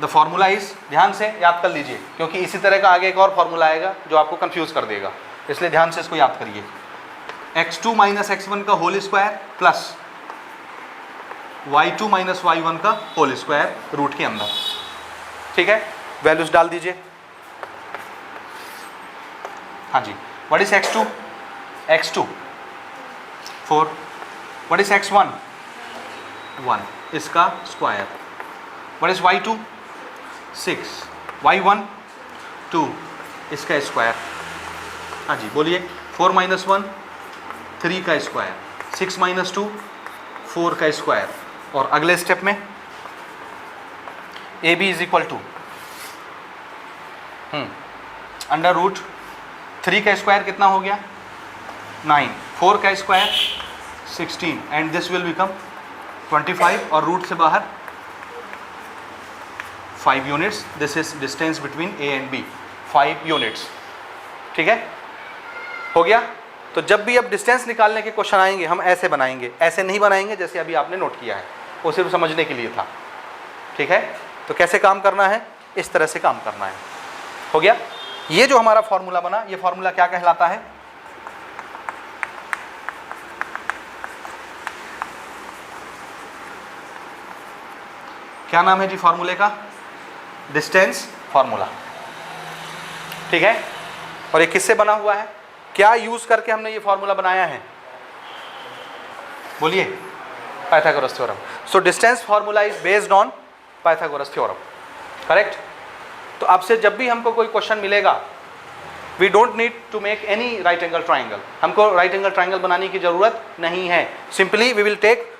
[SPEAKER 1] The formula is, ध्यान से याद कर लीजिए, क्योंकि इसी तरह का आगे एक और फॉर्मूला आएगा जो आपको कंफ्यूज कर देगा, इसलिए ध्यान से इसको याद करिए। x2 माइनस x1 का whole square plus y2 minus y1 का होल स्क्वायर रूट के अंदर, ठीक है। वैल्यूज डाल दीजिए। हाँ जी, what is x2, x2 4, what is x1 1, इसका square, what is y2 6, y1 2, इसका स्क्वायर। हाँ जी बोलिए, 4 माइनस 1 3 का स्क्वायर, 6 माइनस 2 4 का स्क्वायर। और अगले स्टेप में A B is equal to under root 3 का स्क्वायर कितना हो गया 9, 4 का square 16 and this will become 25 और रूट से बाहर 5 units. This is distance between A and B, 5 units, ठीक है। हो गया। तो जब भी अब डिस्टेंस निकालने के क्वेश्चन आएंगे हम ऐसे बनाएंगे, ऐसे नहीं बनाएंगे जैसे अभी आपने नोट किया है, वो सिर्फ समझने के लिए था, ठीक है। तो कैसे काम करना है, इस तरह से काम करना है। हो गया। ये जो हमारा फॉर्मूला बना, ये फॉर्मूला क्या कहलाता है, क्या नाम है जी फॉर्मूले का, डिस्टेंस फॉर्मूला, ठीक है। और ये किससे बना हुआ है, क्या यूज करके हमने ये फॉर्मूला बनाया है, बोलिए, Pythagoras theorem. So distance formula is based on Pythagoras theorem, correct. तो आपसे जब भी हमको कोई क्वेश्चन मिलेगा, we don't need to make any right angle triangle, हमको राइट एंगल ट्राइंगल बनाने की जरूरत नहीं है। Simply we will take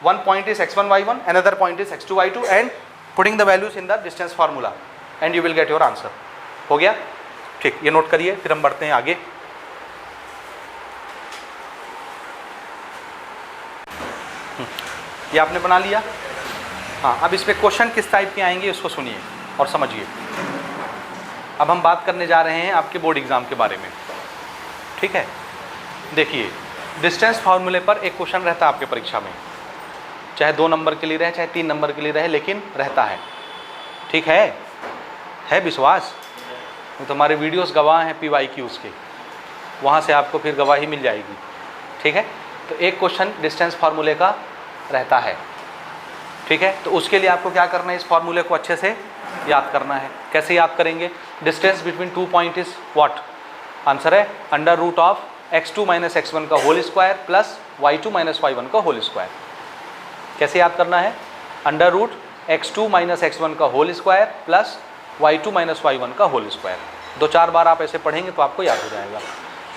[SPEAKER 1] one point is x1 y1, another point is x2 y2 and putting the values in the distance formula and you will get your answer. हो गया? ठीक, ये note करिए, फिर हम बढ़ते हैं आगे. ये आपने बना लिया. हाँ, अब इस पे क्वेश्चन किस टाइप के आएंगे उसको सुनिए और समझिए. अब हम बात करने जा रहे हैं आपके बोर्ड एग्जाम के बारे में. ठीक है, देखिए डिस्टेंस फार्मूले पर एक क्वेश्चन रहता है आपके परीक्षा में, चाहे 2 नंबर के लिए रहे चाहे 3 नंबर के लिए रहे, लेकिन रहता है. ठीक है विश्वास? तो हमारे वीडियोस गवाह हैं PYQs के, वहाँ से आपको फिर गवाही मिल जाएगी. ठीक है, तो एक क्वेश्चन डिस्टेंस फार्मूले का रहता है. ठीक है, तो उसके लिए आपको क्या करना है, इस फार्मूले को अच्छे से याद करना है. कैसे याद करेंगे? Distance between 2 point is what? Answer है under root of x2 minus x1 का whole square plus y2 minus y1 का होल स्क्वायर. कैसे याद करना है? Under root x2 minus x1 का whole square plus y2 minus y1 का whole square. 2-4 बार आप ऐसे पढ़ेंगे तो आपको याद हो जाएगा.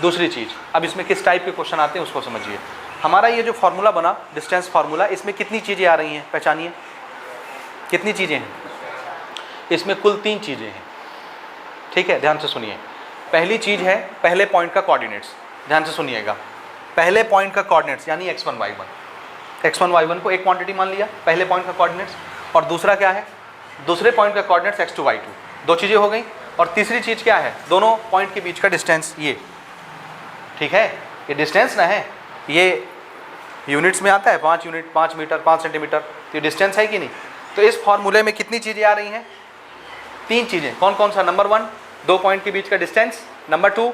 [SPEAKER 1] दूसरी चीज़, अब इसमें किस टाइप के क्वेश्चन आते हैं उसको समझिए. हमारा ये जो फार्मूला बना डिस्टेंस फार्मूला, इसमें कितनी चीज़ें आ रही हैं, पहचानिए. कितनी चीज़ें हैं इसमें? कुल 3 चीज़ें हैं. ठीक है, ध्यान से सुनिए. पहली चीज़ है पहले पॉइंट का कोऑर्डिनेट्स. ध्यान से सुनिएगा, पहले पॉइंट का कोऑर्डिनेट्स यानी x1 y1 को एक क्वांटिटी मान लिया पहले पॉइंट का कोऑर्डिनेट्स. और दूसरा क्या है? दूसरे पॉइंट का कोऑर्डिनेट्स x2 y2. 2 चीज़ें हो गई. और तीसरी चीज़ क्या है? दोनों पॉइंट के बीच का डिस्टेंस. ये ठीक है, ये डिस्टेंस ना है, ये यूनिट्स में आता है, 5 यूनिट, 5 मीटर, 5 सेंटीमीटर. तो ये डिस्टेंस है कि नहीं? तो इस फॉर्मूले में कितनी चीज़ें आ रही हैं? 3 चीज़ें. कौन कौन सा? नंबर 1 2 पॉइंट के बीच का डिस्टेंस. नंबर 2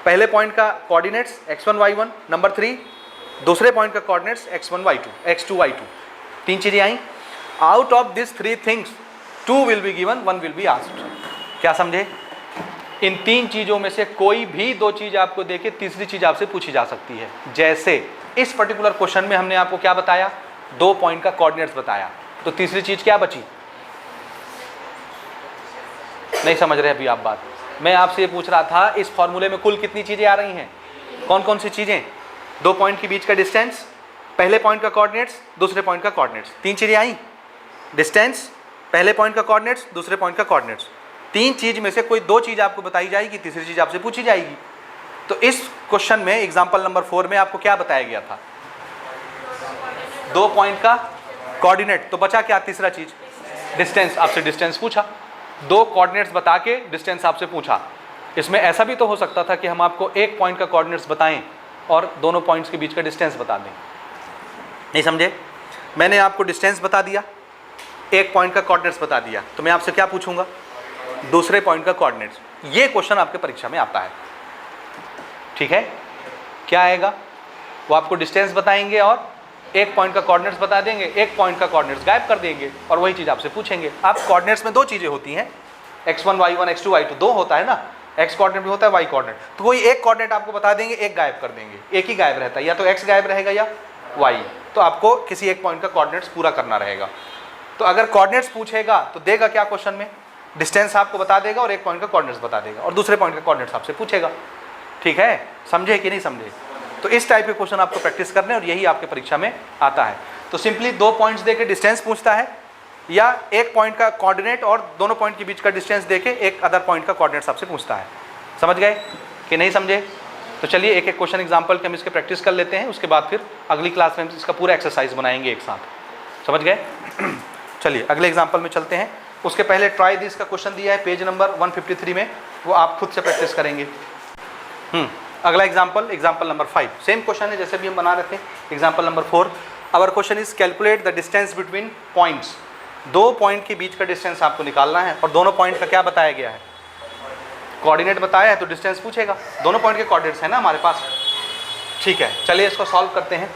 [SPEAKER 1] पहले पॉइंट का कोऑर्डिनेट्स x1 y1. नंबर 3 दूसरे पॉइंट का कोऑर्डिनेट्स x2 y2. 3 चीज़ें आई. Out of this 3 things 2 will be given, 1 will be asked. क्या समझे? इन 3 चीज़ों में से कोई भी 2 चीज़ आपको देके तीसरी चीज़ आपसे पूछी जा सकती है. जैसे इस पर्टिकुलर क्वेश्चन में हमने आपको क्या बताया? 2 पॉइंट का कोऑर्डिनेट्स बताया. तो तीसरी चीज़ क्या बची? नहीं समझ रहे अभी आप बात. मैं आपसे ये पूछ रहा था इस फॉर्मूले में कुल कितनी चीज़ें आ रही हैं? कौन कौन सी चीज़ें? 2 पॉइंट के बीच का डिस्टेंस, पहले पॉइंट का कोऑर्डिनेट्स, दूसरे पॉइंट का कोऑर्डिनेट्स. 3 चीज़ें आई. डिस्टेंस, पहले पॉइंट का कोऑर्डिनेट्स, दूसरे पॉइंट का कोऑर्डिनेट्स. 3 चीज़ में से कोई 2 चीज़ आपको बताई जाएगी, तीसरी चीज़ आपसे पूछी जाएगी. तो इस क्वेश्चन में एग्जाम्पल नंबर 4 में आपको क्या बताया गया था? 2 पॉइंट का कोऑर्डिनेट. तो बचा क्या? तीसरा चीज़ डिस्टेंस. आपसे डिस्टेंस पूछा, 2 कोऑर्डिनेट्स बता के डिस्टेंस आपसे पूछा. इसमें ऐसा भी तो हो सकता था कि हम आपको 1 पॉइंट का कोऑर्डिनेट्स बताएं और दोनों पॉइंट्स के बीच का डिस्टेंस बता दें. नहीं समझे? मैंने आपको डिस्टेंस बता दिया, 1 पॉइंट का कोऑर्डिनेट्स बता दिया, तो मैं आपसे क्या पूछूंगा? दूसरे पॉइंट का कोऑर्डिनेट्स. ये क्वेश्चन आपके परीक्षा में आता है. ठीक है, क्या आएगा? वो आपको डिस्टेंस बताएंगे और 1 पॉइंट का कोऑर्डिनेट्स बता देंगे, 1 पॉइंट का कोऑर्डिनेट्स गायब कर देंगे और वही चीज़ आपसे पूछेंगे. आप कोऑर्डिनेट्स में 2 चीज़ें होती हैं, x1 y1 x2 y2. 2 होता है ना, x कोऑर्डिनेट भी होता है, y कोऑर्डिनेट. तो कोई एक कोऑर्डिनेट आपको बता देंगे, एक गायब कर देंगे. एक ही गायब रहता है, या तो x गायब रहेगा या y. तो आपको किसी एक पॉइंट का कोऑर्डिनेट्स पूरा करना रहेगा. तो अगर कोऑर्डिनेट्स पूछेगा तो देगा क्या क्वेश्चन में? डिस्टेंस आपको बता देगा और 1 पॉइंट का कोऑर्डिनेट्स बता देगा और दूसरे पॉइंट का कोऑर्डिनेट्स आपसे पूछेगा. ठीक है, समझे कि नहीं समझे? तो इस टाइप के क्वेश्चन आपको प्रैक्टिस करने और यही आपके परीक्षा में आता है. तो सिंपली 2 पॉइंट्स देके डिस्टेंस पूछता है या 1 पॉइंट का कोऑर्डिनेट और दोनों पॉइंट के बीच का डिस्टेंस देके एक अदर पॉइंट का कोऑर्डिनेट्स आपसे पूछता है. समझ गए कि नहीं समझे? तो चलिए एक एक क्वेश्चन एग्जाम्पल के हम इसके प्रैक्टिस कर लेते हैं, उसके बाद फिर अगली क्लास में इसका पूरा एक्सरसाइज बनाएंगे एक साथ. समझ गए? चलिए अगले एग्जाम्पल में चलते हैं. उसके पहले ट्राई दिस का क्वेश्चन दिया है पेज नंबर 153 में, वो आप खुद से प्रैक्टिस करेंगे. अगला एग्जाम्पल नंबर 5 सेम क्वेश्चन है जैसे भी हम बना रहे थे. Example number 4, our question is calculate the distance between points. 2 point के बीच का डिस्टेंस आपको निकालना है और दोनों पॉइंट का क्या बताया गया है? कोऑर्डिनेट बताया है तो डिस्टेंस पूछेगा. दोनों पॉइंट के कोऑर्डिनेट्स है ना हमारे पास. ठीक है, चलिए इसको सॉल्व करते हैं.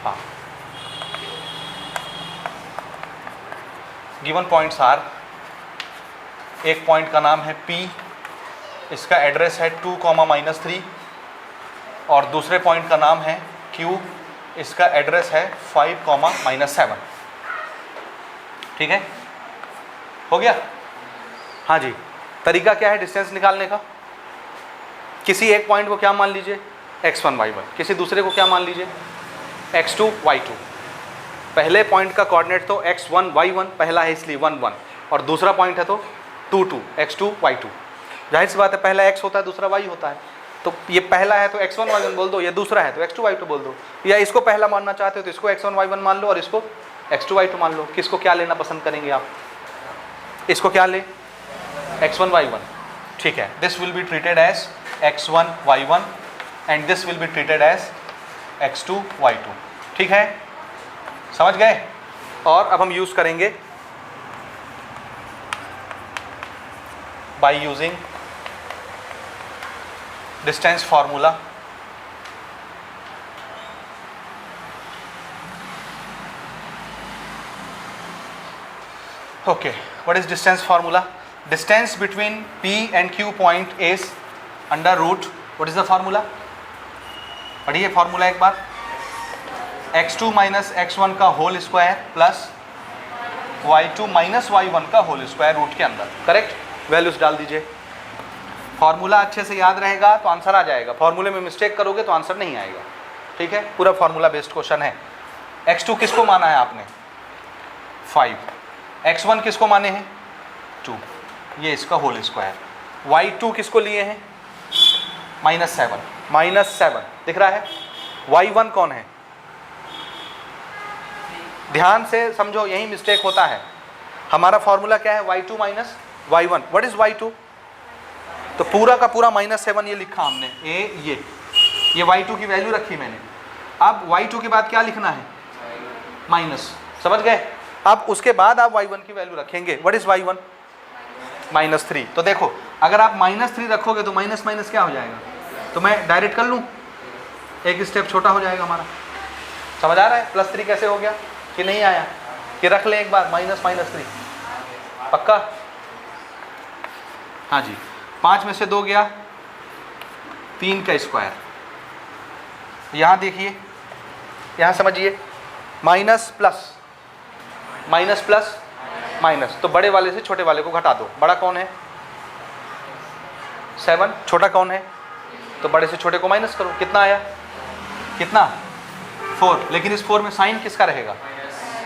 [SPEAKER 1] हाँ, गिवन पॉइंट्स आर, एक पॉइंट का नाम है P, इसका एड्रेस है 2,-3 और दूसरे पॉइंट का नाम है Q, इसका एड्रेस है 5,-7. ठीक है, हो गया? हाँ जी. तरीका क्या है डिस्टेंस निकालने का? किसी एक पॉइंट को क्या मान लीजिए? x1 y1, किसी दूसरे को क्या मान लीजिए? x2 y2। पहले पॉइंट का कोऑर्डिनेट तो x1 y1 पहला है इसलिए 1 1, और दूसरा पॉइंट है तो 2 2 x2 y2। जाहिर सी बात है पहला x होता है दूसरा y होता है, तो ये पहला है तो x1 y1 बोल दो, ये दूसरा है तो x2 y2 बोल दो, या इसको पहला मानना चाहते हो तो इसको x1 y1 मान लो और इसको x2 y2 मान लो। किसको क्या लेना पसंद करेंगे आप? इसको क्या ले? x1 y1, ठीक है। This will be treated as x1 y1 and this will be treated as x2 y2, ठीक है, समझ गए? और अब हम यूज करेंगे by using distance formula. Okay, what is distance formula? Distance between P and Q point is under root, what is the formula? पढ़िए formula एक बार, x2 माइनस x1 का whole square plus y2 minus y1 का whole square root के अंदर। Correct, values डाल दीजिए। Formula अच्छे से याद रहेगा तो आंसर आ जाएगा, फार्मूले में मिस्टेक करोगे तो आंसर नहीं आएगा, ठीक है। पूरा फार्मूला बेस्ड क्वेश्चन है। x2 किसको माना है आपने? 5। x1 किसको माने हैं? 2, ये इसका होल स्क्वायर। y2 किसको लिए हैं? -7, -7 दिख रहा है। y1 कौन है? ध्यान से समझो, यही मिस्टेक होता है। हमारा फॉर्मूला क्या है? y2 minus y1। What is y2? तो पूरा का पूरा -7 ये लिखा हमने, ये y2 की वैल्यू रखी मैंने। अब y2 के बाद क्या लिखना है? माइनस, समझ गए? अब उसके बाद आप y1 की वैल्यू रखेंगे। What is y1? -3। तो देखो, अगर आप -3 रखोगे तो माइनस माइनस क्या हो जाएगा? तो मैं डायरेक्ट कर लूँ, एक स्टेप छोटा हो जाएगा हमारा। समझ आ रहा है? +3 कैसे हो गया कि नहीं आया? कि रख लें एक बार -3, पक्का? हाँ जी, 5 में से 2 गया, 3 का स्क्वायर। यहाँ देखिए, यहाँ समझिए, minus plus minus plus minus, तो बड़े वाले से छोटे वाले को घटा दो। बड़ा कौन है? 7। छोटा कौन है? तो बड़े से छोटे को माइनस करो। कितना आया? कितना? 4। लेकिन इस 4 में साइन किसका रहेगा?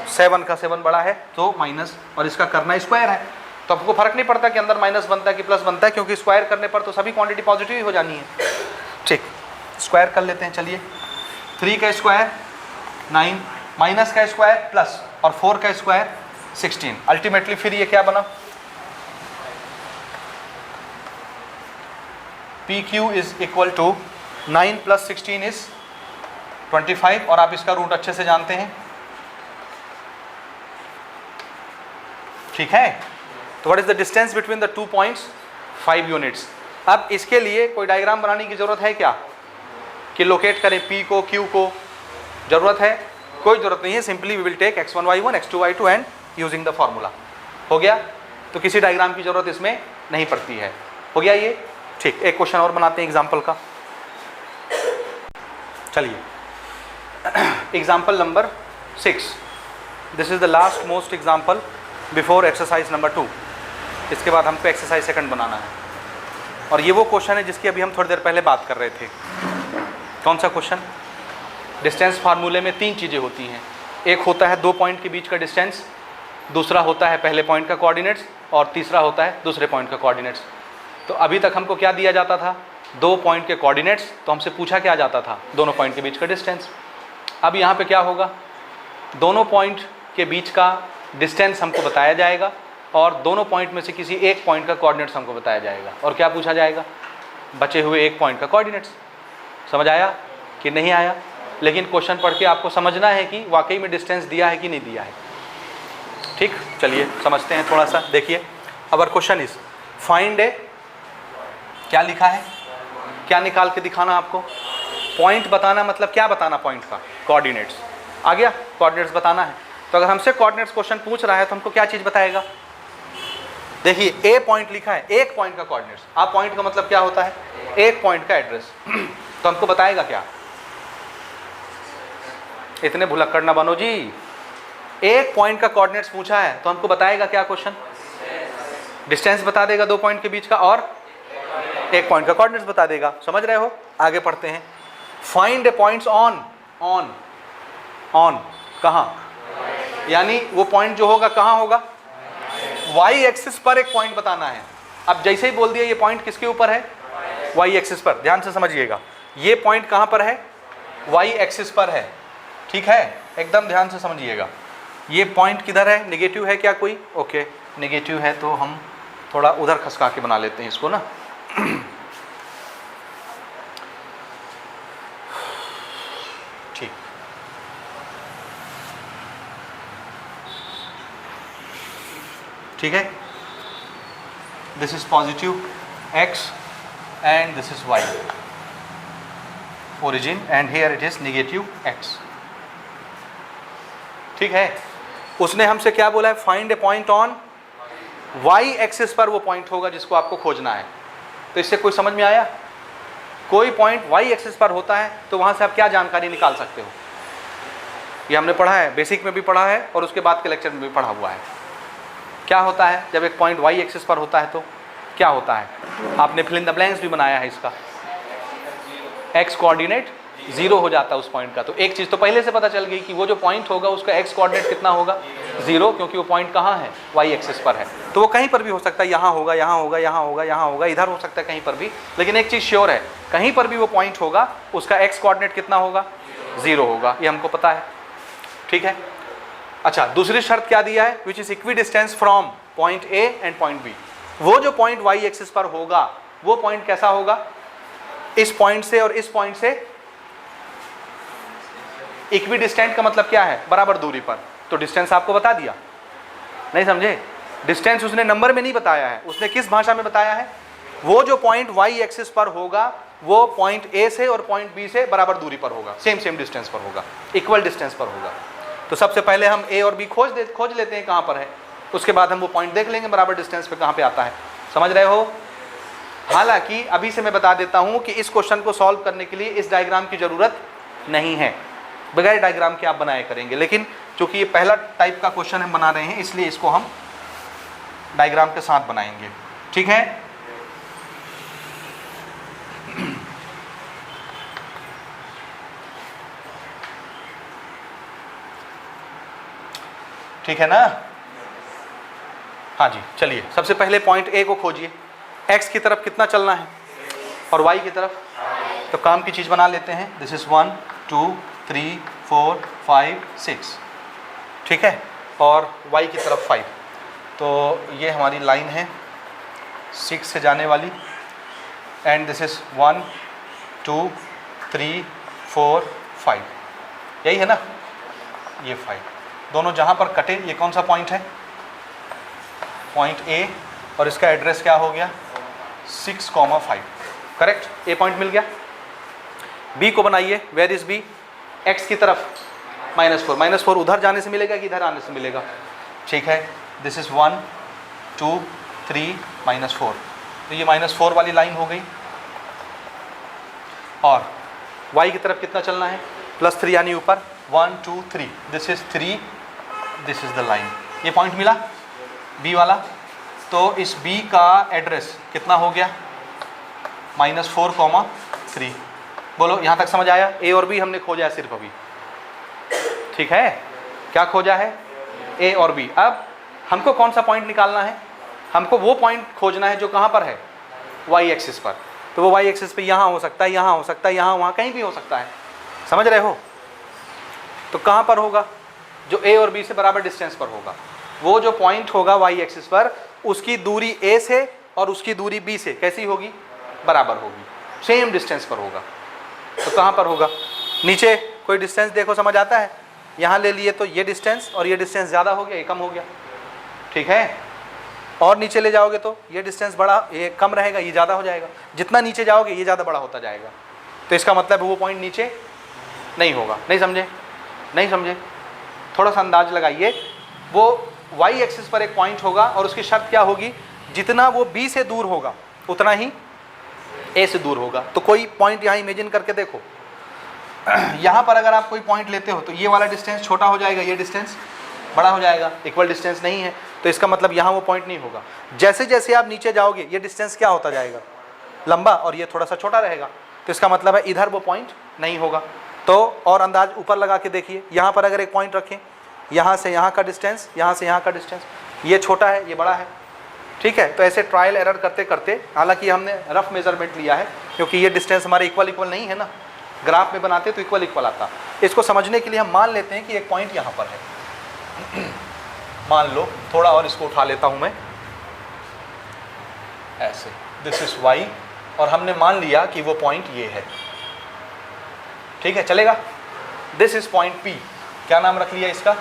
[SPEAKER 1] 7 का। 7 बड़ा है तो माइनस, और इसका करना स्क्वायर है, तो आपको फर्क नहीं पड़ता कि अंदर माइनस बनता है कि प्लस बनता है, क्योंकि स्क्वायर करने पर तो सभी क्वांटिटी पॉजिटिव ही हो जानी है। ठीक, स्क्वायर कर लेते हैं। चलिए, 3 का स्क्वायर 9, माइनस का स्क्वायर प्लस, और 4 का स्क्वायर 16। अल्टीमेटली फिर ये क्या बना? PQ is equal to 9 + 16 is 25, और आप इसका रूट अच्छे से जानते हैं, ठीक है। तो what is the distance between the 2 points? 5 units. अब इसके लिए कोई डायग्राम बनाने की जरूरत है क्या, कि लोकेट करें P को Q को? जरूरत है? कोई जरूरत नहीं है। Simply we will take x1 y1 x2 y2 and using the formula. हो गया? तो किसी डायग्राम की जरूरत इसमें नहीं पड़ती है। हो गया ये? ठीक, एक क्वेश्चन और बनाते हैं एग्जाम्पल का। चलिए, example number 6। This is the last most example before exercise number 2। इसके बाद हमको एक्सरसाइज सेकंड बनाना है, और ये वो क्वेश्चन है जिसकी अभी हम थोड़ी देर पहले बात कर रहे थे। कौन सा क्वेश्चन? डिस्टेंस फार्मूले में 3 चीज़ें होती हैं। एक होता है 2 पॉइंट के बीच का डिस्टेंस, दूसरा होता है पहले पॉइंट का कोऑर्डिनेट्स, और तीसरा होता है दूसरे पॉइंट का कोऑर्डिनेट्स। तो अभी तक हमको क्या दिया जाता था? 2 पॉइंट के कोऑर्डिनेट्स, तो हमसे पूछा क्या जाता था? दोनों पॉइंट के बीच का डिस्टेंस। अब यहाँ पे क्या होगा? दोनों पॉइंट के बीच का डिस्टेंस हमको बताया जाएगा, और दोनों पॉइंट में से किसी एक पॉइंट का कोऑर्डिनेट्स हमको बताया जाएगा, और क्या पूछा जाएगा? बचे हुए एक पॉइंट का कोऑर्डिनेट्स। समझ आया कि नहीं आया? लेकिन क्वेश्चन पढ़ के आपको समझना है कि वाकई में डिस्टेंस दिया है कि नहीं दिया है। ठीक, चलिए समझते हैं थोड़ा सा। देखिए, अवर क्वेश्चन इज फाइंड ए, क्या लिखा है, क्या निकाल के दिखाना आपको? पॉइंट बताना, मतलब क्या बताना? पॉइंट का कोऑर्डिनेट्स। आ गया? कोऑर्डिनेट्स बताना है। तो अगर हमसे कोऑर्डिनेट्स क्वेश्चन पूछ रहा है तो हमको क्या चीज़ बताएगा? देखिए, ए पॉइंट लिखा है, एक पॉइंट का कोऑर्डिनेट्स। आप पॉइंट का मतलब क्या होता है? एक पॉइंट का एड्रेस। तो हमको बताएगा क्या? इतने भुलक्कड़ ना बनो जी। एक पॉइंट का कोऑर्डिनेट्स पूछा है तो हमको बताएगा क्या क्वेश्चन? डिस्टेंस बता देगा 2 पॉइंट के बीच का, और एक पॉइंट का कोऑर्डिनेट्स बता देगा। समझ रहे हो? आगे पढ़ते हैं। Find A points on on कहाँ, यानी वो पॉइंट जो होगा कहाँ होगा, वाई एक्सिस पर एक पॉइंट बताना है। अब जैसे ही बोल दिया ये पॉइंट किसके ऊपर है, वाई एक्सिस पर, ध्यान से समझिएगा ये पॉइंट कहाँ पर है, वाई एक्सिस पर है, ठीक है, एकदम ध्यान से समझिएगा। ये पॉइंट किधर है, नेगेटिव है क्या कोई, ओके नेगेटिव है तो हम थोड़ा उधर खसका के बना लेते हैं इसको ना। ठीक, ठीक है, this is positive x and this is y origin and here it is negative x, ठीक है। उसने हमसे क्या बोला है, find A point on y axis पर वो पॉइंट होगा जिसको आपको खोजना है। तो इससे कोई समझ में आया, कोई पॉइंट y एक्सिस पर होता है तो वहां से आप क्या जानकारी निकाल सकते हो, ये हमने पढ़ा है, बेसिक में भी पढ़ा है और उसके बाद के लेक्चर में भी पढ़ा हुआ है। क्या होता है जब एक पॉइंट y एक्सिस पर होता है तो क्या होता है, आपने फिल इन द ब्लैंक्स भी बनाया है इसका, x कोऑर्डिनेट 0 हो जाता है उस पॉइंट का। तो एक चीज़ तो पहले से पता चल गई कि वो जो पॉइंट होगा उसका x कोऑर्डिनेट कितना होगा 0, क्योंकि वो पॉइंट कहाँ है, y एक्सिस पर है। तो वो कहीं पर भी हो सकता है, यहाँ होगा, यहाँ होगा, यहाँ होगा, यहाँ होगा, इधर हो सकता है कहीं पर भी, लेकिन एक चीज़ श्योर है कहीं पर भी वो पॉइंट होगा उसका x कोऑर्डिनेट कितना होगा 0 होगा, ये हमको पता है, ठीक है। अच्छा, दूसरी शर्त क्या दिया है, which is equidistance from point A and point B. वो जो पॉइंट y एक्सिस पर होगा वो पॉइंट कैसा होगा, इस पॉइंट से और इस पॉइंट से इक्वी डिस्टेंट का मतलब क्या है, बराबर दूरी पर। तो डिस्टेंस आपको बता दिया, नहीं समझे, डिस्टेंस उसने नंबर में नहीं बताया है, उसने किस भाषा में बताया है, वो जो पॉइंट y एक्सिस पर होगा वो पॉइंट ए से और पॉइंट बी से बराबर दूरी पर होगा, सेम डिस्टेंस पर होगा, इक्वल डिस्टेंस पर होगा। तो सबसे पहले हम ए और बी खोज लेते हैं कहाँ पर है, उसके बाद हम वो पॉइंट देख लेंगे बराबर डिस्टेंस पे कहाँ पे आता है, समझ रहे हो। हालांकि अभी से मैं बता देता हूँ कि इस क्वेश्चन को सॉल्व करने के लिए इस डायग्राम की ज़रूरत नहीं है, बगैर डायग्राम के आप बनाए करेंगे, लेकिन चूंकि ये पहला टाइप का क्वेश्चन हम बना रहे हैं इसलिए इसको हम डायग्राम के साथ बनाएंगे, ठीक है। ठीक है ना, हाँ जी, चलिए सबसे पहले पॉइंट ए को खोजिए, x की तरफ कितना चलना है और y की तरफ, तो काम की चीज़ बना लेते हैं, दिस इज़ 1 2 3 4 5 6, ठीक है, और y की तरफ 5। तो ये हमारी लाइन है 6 से जाने वाली, एंड दिस इज़ 1 2 3 4 5, यही है ना, ये 5 दोनों जहाँ पर कटे, ये कौन सा पॉइंट है, पॉइंट ए, और इसका एड्रेस क्या हो गया 6,5, करेक्ट, ए पॉइंट मिल गया। बी को बनाइए, वेयर इज बी, एक्स की तरफ -4 उधर जाने से मिलेगा कि इधर आने से मिलेगा, ठीक है, दिस इज 1 2 3 -4, तो ये -4 वाली लाइन हो गई। और y की तरफ कितना चलना है, +3 यानी ऊपर 1 2 3, this is 3, this is the line, ये पॉइंट मिला बी वाला। तो इस बी का एड्रेस कितना हो गया -4,3, बोलो यहाँ तक समझ आया। ए और बी हमने खोजा है सिर्फ अभी, ठीक है, क्या खोजा है, ए और बी। अब हमको कौन सा पॉइंट निकालना है, हमको वो पॉइंट खोजना है जो कहाँ पर है, y एक्सिस पर। तो वो y एक्सिस पे यहाँ हो सकता है, यहाँ हो सकता है, यहाँ वहाँ कहीं भी हो सकता है, समझ रहे हो। तो कहाँ पर होगा, जो a और b से बराबर डिस्टेंस पर होगा, वो जो पॉइंट होगा y एक्सिस पर, उसकी दूरी a से और उसकी दूरी b से कैसी होगी, बराबर होगी, सेम डिस्टेंस पर होगा। तो कहाँ पर होगा, नीचे कोई डिस्टेंस देखो, समझ आता है, यहाँ ले लिए तो ये डिस्टेंस और ये डिस्टेंस ज़्यादा हो गया, ये कम हो गया, ठीक है। और नीचे ले जाओगे तो ये डिस्टेंस बड़ा, ये कम रहेगा, ये ज़्यादा हो जाएगा, जितना नीचे जाओगे ये ज़्यादा बड़ा होता जाएगा। तो इसका मतलब वो पॉइंट नीचे नहीं होगा, नहीं समझे, नहीं समझे, थोड़ा सा अंदाज लगाइए। वो y एक्सिस पर एक पॉइंट होगा और उसकी शर्त क्या होगी, जितना वो b से दूर होगा उतना ही a से दूर होगा। तो कोई पॉइंट यहाँ इमेजिन करके देखो, यहाँ पर अगर आप कोई पॉइंट लेते हो तो ये वाला डिस्टेंस छोटा हो जाएगा, ये डिस्टेंस बड़ा हो जाएगा, इक्वल डिस्टेंस नहीं है, तो इसका मतलब यहाँ वो पॉइंट नहीं होगा। जैसे जैसे आप नीचे जाओगे ये डिस्टेंस क्या होता जाएगा, लंबा, और ये थोड़ा सा छोटा रहेगा, तो इसका मतलब है इधर वो पॉइंट नहीं होगा। तो और अंदाज ऊपर लगा के देखिए, यहाँ पर अगर एक पॉइंट रखें, यहाँ से यहाँ का डिस्टेंस, यहाँ से यहाँ का डिस्टेंस, ये छोटा है ये बड़ा है, ठीक है। तो ऐसे ट्रायल एरर करते करते, हालांकि हमने रफ मेजरमेंट लिया है क्योंकि ये डिस्टेंस हमारे इक्वल नहीं है ना, ग्राफ में बनाते तो इक्वल आता। इसको समझने के लिए हम मान लेते हैं कि एक पॉइंट यहाँ पर है, मान लो, थोड़ा और इसको उठा लेता हूँ मैं ऐसे, दिस इज y, और हमने मान लिया कि वो पॉइंट ये है, ठीक है, चलेगा। दिस इज पॉइंट P, क्या नाम रख लिया इसका,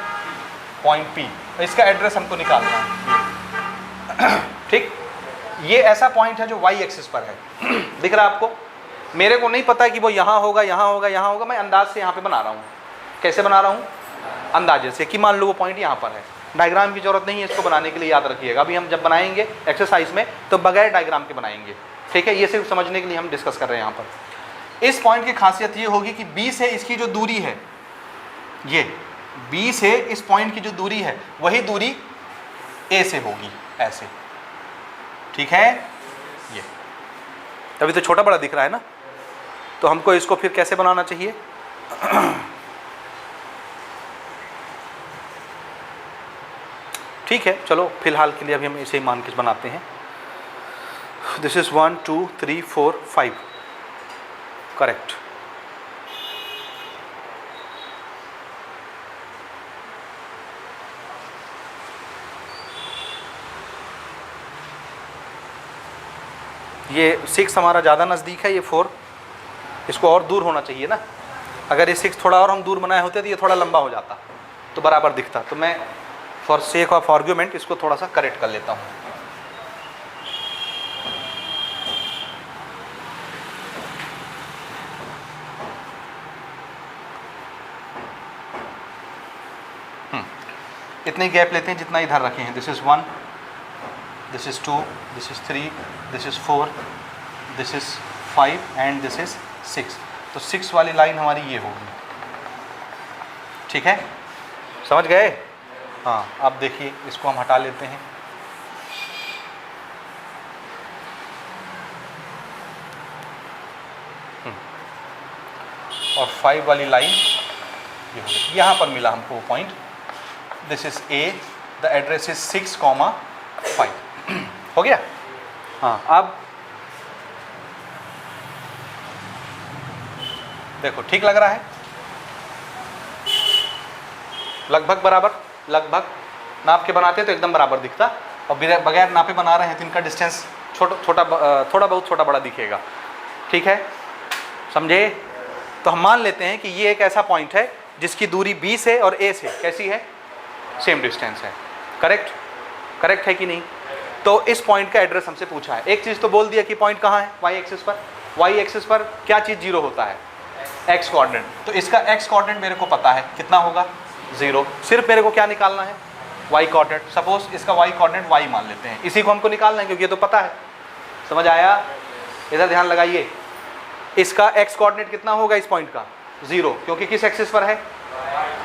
[SPEAKER 1] पॉइंट P, इसका एड्रेस हमको निकालना है, ठीक। ये ऐसा पॉइंट है जो y एक्सिस पर है, दिख रहा है आपको। मेरे को नहीं पता कि वो यहाँ होगा, यहाँ होगा, यहाँ होगा, मैं अंदाज से यहाँ पे बना रहा हूँ। कैसे बना रहा हूँ, अंदाजे से, कि मान लो वो पॉइंट यहाँ पर है। डायग्राम की जरूरत नहीं है इसको बनाने के लिए, याद रखिएगा। अभी हम जब बनाएंगे एक्सरसाइज में तो बगैर डायग्राम के बनाएंगे, ठीक है। ये सिर्फ समझने के लिए हम डिस्कस कर रहे हैं यहाँ पर। इस पॉइंट की खासियत ये होगी कि B से इसकी जो दूरी है, ये B से इस पॉइंट की जो दूरी है वही दूरी A से होगी, ऐसे, ठीक है। ये तभी तो छोटा बड़ा दिख रहा है ना। तो हमको इसको फिर कैसे बनाना चाहिए, ठीक है, चलो फिलहाल के लिए अभी हम इसे ही मान के बनाते हैं। This is 1 2 3 4 5, correct. ये 6 हमारा ज़्यादा नज़दीक है, ये 4 इसको और दूर होना चाहिए ना। अगर ये 6 थोड़ा और हम दूर बनाए होते तो ये थोड़ा लंबा हो जाता तो बराबर दिखता। तो मैं फॉर सेक ऑफ आर्ग्यूमेंट इसको थोड़ा सा करेक्ट कर लेता हूँ। इतने गैप लेते हैं जितना इधर रखे हैं। This is 1, this is 2, this is 3, this is 4, this is 5 and this is 6। तो 6 वाली लाइन हमारी ये होगी, ठीक है, समझ गए। हाँ, अब देखिए इसको हम हटा लेते हैं। और 5 वाली लाइन ये होगी, यहाँ पर मिला हमको वो point. This is A, the address is 6,5, हो गया। हाँ, अब देखो ठीक लग रहा है, लगभग बराबर, लगभग नाप के बनाते तो एकदम बराबर दिखता, और बगैर नापे बना रहे हैं तो इनका डिस्टेंस थोड़ा बहुत छोटा बड़ा दिखेगा, ठीक है, समझे। तो हम मान लेते हैं कि ये एक ऐसा पॉइंट है जिसकी दूरी B से और A से कैसी है, सेम डिस्टेंस है, करेक्ट, करेक्ट है कि नहीं। तो इस पॉइंट का एड्रेस हमसे पूछा है। एक चीज़ तो बोल दिया कि पॉइंट कहाँ है, y एक्सिस पर। y एक्सिस पर क्या चीज़ 0 होता है, x कोऑर्डिनेट। तो इसका x कोऑर्डिनेट मेरे को पता है, कितना होगा, 0। सिर्फ मेरे को क्या निकालना है, y कोऑर्डिनेट। सपोज इसका y कोऑर्डिनेट y मान लेते हैं, इसी को हमको निकालना है क्योंकि ये तो पता है। समझ आया, इधर ध्यान लगाइए। इसका x कोऑर्डिनेट कितना होगा इस पॉइंट का, 0, क्योंकि किस एक्सिस पर है,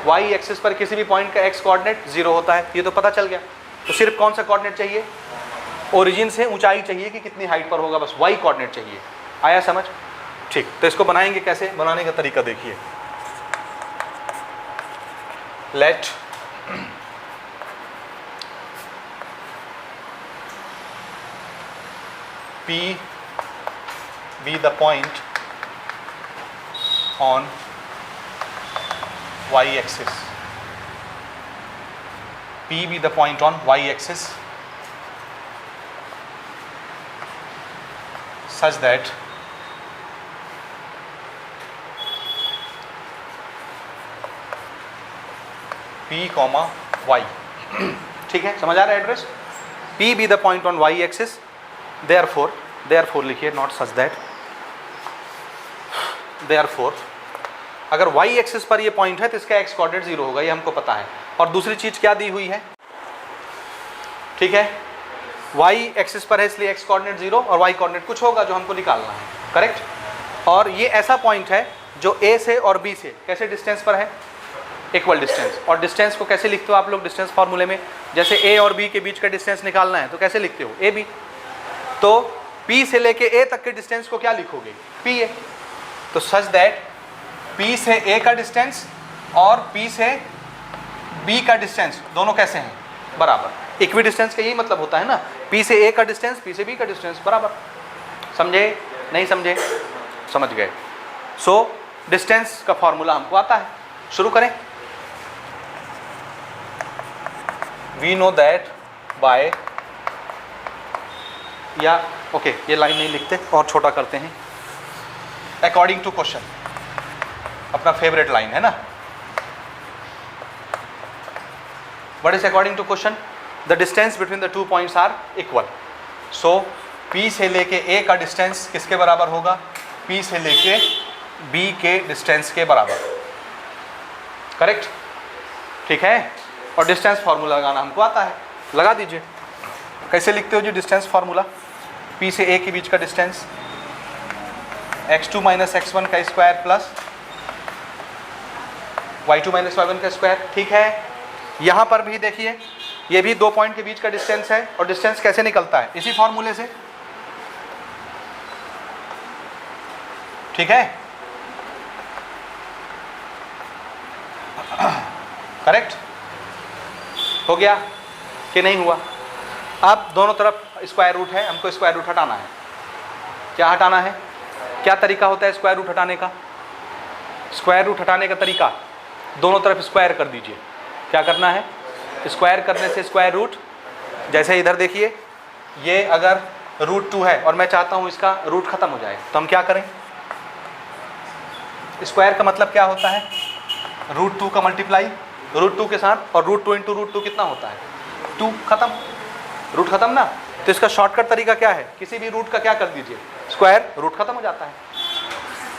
[SPEAKER 1] y एक्सिस पर किसी भी पॉइंट का x कोऑर्डिनेट 0 होता है, ये तो पता चल गया। तो सिर्फ कौन सा कोऑर्डिनेट चाहिए, ओरिजिन से ऊंचाई चाहिए कि कितनी हाइट पर होगा, बस y कोऑर्डिनेट चाहिए। आया समझ, ठीक। तो इसको बनाएंगे कैसे, बनाने का तरीका देखिए। Let P be the point on y axis, P be the point on y axis such that P, y, ठीक है, समझ आ रहा है address. P be the point on y axis, therefore लिखिए, not such that, therefore अगर y axis पर ये point है तो इसका x कोऑर्डिनेट 0 होगा, ये हमको पता है। और दूसरी चीज क्या दी हुई है, ठीक है, y एक्सिस पर है इसलिए x कोऑर्डिनेट 0 और y कोऑर्डिनेट कुछ होगा जो हमको निकालना है, करेक्ट। और ये ऐसा पॉइंट है जो a से और b से कैसे डिस्टेंस पर है, इक्वल डिस्टेंस। और डिस्टेंस को कैसे लिखते हो आप लोग डिस्टेंस फार्मूले में, जैसे a और b के बीच का डिस्टेंस निकालना है तो कैसे लिखते हो, ab। तो p से लेके a तक के डिस्टेंस को क्या लिखोगे, pa। तो सच दैट P से A का डिस्टेंस और P से B का डिस्टेंस दोनों कैसे हैं? बराबर। इक्वी डिस्टेंस का यही मतलब होता है ना, P से A का डिस्टेंस P से B का डिस्टेंस बराबर। समझे? नहीं समझे? समझ गए। सो डिस्टेंस का फॉर्मूला हमको आता है। शुरू करें। वी नो दैट बाय, या ओके ये लाइन नहीं लिखते और छोटा करते हैं, अकॉर्डिंग टू क्वेश्चन, अपना फेवरेट लाइन है ना। What is according to question? The distance between the 2 points are equal. So P से लेके A का डिस्टेंस किसके बराबर होगा? P से लेके B के डिस्टेंस के बराबर। करेक्ट? ठीक है। और डिस्टेंस फार्मूला लगाना हमको आता है, लगा दीजिए। कैसे लिखते हो जी डिस्टेंस फार्मूला? P से A के बीच का डिस्टेंस x2 माइनस x1 का square plus y2 minus y1 का स्क्वायर। ठीक है। यहाँ पर भी देखिए, ये भी 2 पॉइंट के बीच का डिस्टेंस है, और डिस्टेंस कैसे निकलता है? इसी फॉर्मूले से। ठीक है। करेक्ट? हो गया कि नहीं हुआ? अब दोनों तरफ स्क्वायर रूट है, हमको स्क्वायर रूट हटाना है। क्या हटाना है? क्या तरीका होता है स्क्वायर रूट हटाने का? स्क्वायर रूट हटाने का तरीका, दोनों तरफ स्क्वायर कर दीजिए। क्या करना है? स्क्वायर करने से स्क्वायर रूट, जैसे इधर देखिए, ये अगर √2 है और मैं चाहता हूँ इसका रूट खत्म हो जाए, तो हम क्या करें? स्क्वायर का मतलब क्या होता है? √2 का मल्टीप्लाई √2 के साथ, और √2 इंटू √2 कितना होता है? 2। खत्म, रूट खत्म ना। तो इसका शॉर्टकट तरीका क्या है? किसी भी रूट का क्या कर दीजिए? स्क्वायर, रूट खत्म हो जाता है।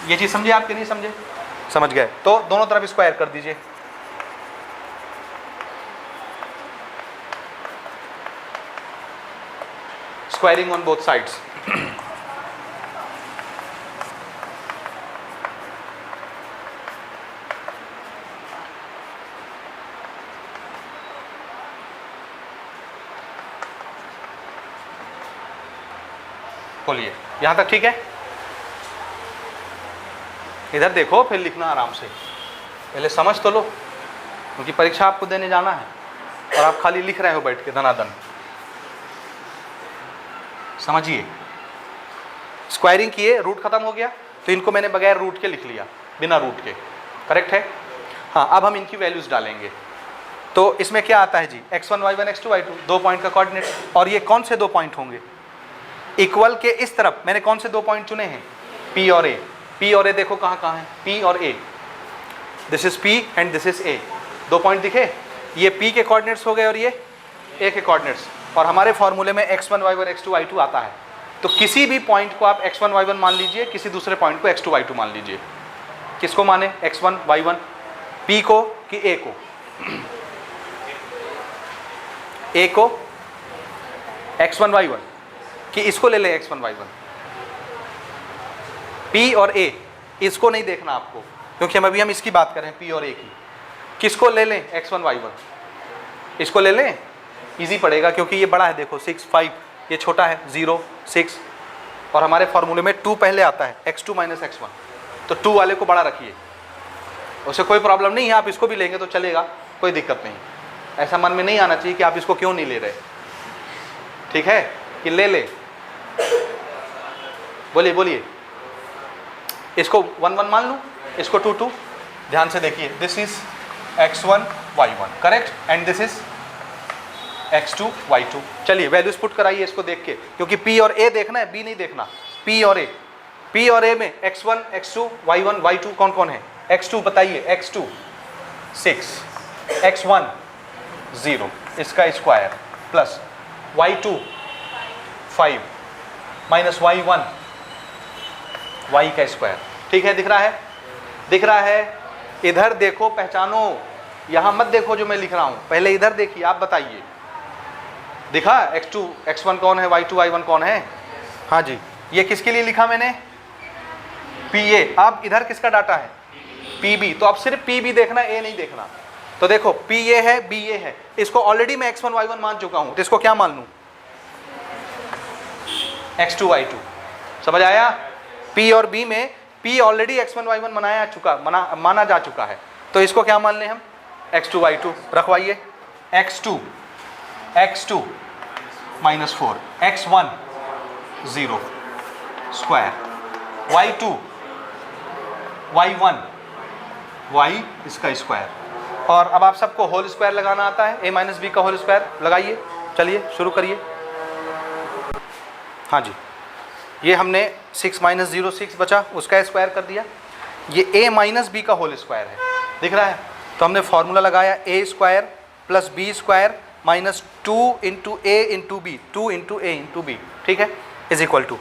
[SPEAKER 1] ये चीज़ समझे आप कि नहीं समझे? समझ गए। तो दोनों तरफ स्क्वायर कर दीजिए। Squaring on both sides. बोलिए, यहां तक ठीक है? इधर देखो, फिर लिखना आराम से। पहले समझ तो लो, क्योंकि परीक्षा आपको देने जाना है और आप खाली लिख रहे हो बैठ के दनादन। समझिए, स्क्वायरिंग किए, रूट खत्म हो गया, तो इनको मैंने बगैर रूट के लिख लिया, बिना रूट के। करेक्ट है? हाँ, अब हम इनकी वैल्यूज डालेंगे। तो इसमें क्या आता है जी? x1 y1 x2 y2, 2 point का कोऑर्डिनेट। और ये कौन से 2 पॉइंट होंगे? इक्वल के इस तरफ मैंने कौन से 2 पॉइंट चुने हैं? P और A। P और A देखो कहाँ कहाँ है? P और A। This is P and this is A। 2 point दिखे? ये P के कोऑर्डिनेट्स हो गए और ये A के कोऑर्डिनेट्स। और हमारे फॉर्मूले में x1 y1 x2 y2 आता है। तो किसी भी पॉइंट को आप x1 y1 मान लीजिए, किसी दूसरे पॉइंट को x2 y2 मान लीजिए। किसको माने? x1 y1, P को कि A को? A को x1 y1, कि इसको ले लें x1 y1। P और A, इसको नहीं देखना आपको, क्योंकि हम इसकी बात कर रहे हैं, P और A की। किसको ले लें? x1 y1। इसको ले लें, इजी पड़ेगा, क्योंकि ये बड़ा है। देखो 6 5, ये छोटा है 0 6, और हमारे फॉर्मूले में 2 पहले आता है, x2 माइनस x1। तो 2 वाले को बड़ा रखिए, उससे कोई प्रॉब्लम नहीं है। आप इसको भी लेंगे तो चलेगा, कोई दिक्कत नहीं। ऐसा मन में नहीं आना चाहिए कि आप इसको क्यों नहीं ले रहे। ठीक है कि ले ले? बोलिए बोलिए। इसको 1 1 मान लूँ, इसको 2 2। ध्यान से देखिए, this is x1 y1, correct, and this is x2 y2। चलिए वैल्यूज पुट कराइए इसको देख के, क्योंकि P और A देखना है, B नहीं देखना। P और A, P और A में x1 x2 y1 y2 कौन कौन है? x2 बताइए, x2 6, x1 0, इसका square, plus y2 5 minus y1 y का स्क्वायर। ठीक है? दिख रहा है? दिख रहा है? इधर देखो, पहचानो, यहाँ मत देखो जो मैं लिख रहा हूँ, पहले इधर देखिए, आप बताइए। दिखा? x2 x1 कौन है, y2 y1 कौन है? हाँ जी। ये किसके लिए लिखा मैंने? PA। अब इधर किसका डाटा है? PB। तो अब सिर्फ PB देखना, A नहीं देखना। तो देखो PA है, BA है, इसको ऑलरेडी मैं x1 y1 मान चुका हूँ, तो इसको क्या मान लूँ? x2 y2। समझ आया? P और B में P ऑलरेडी x1 y1 माना जा चुका है, तो इसको क्या मान लें हम, x2 y2 रखवाइए। x2 -4, x1 0 square, y2 y1 y इसका स्क्वायर। और अब आप सबको होल स्क्वायर लगाना आता है, a माइनस बी का होल स्क्वायर लगाइए। चलिए शुरू करिए। हाँ जी, ये हमने 6 - 0 6 बचा, उसका स्क्वायर कर दिया। ये a माइनस बी का होल स्क्वायर है, दिख रहा है। तो हमने फॉर्मूला लगाया a square plus b square minus 2 into a into B, 2 into a into B, ठीक है, इज इक्वल टू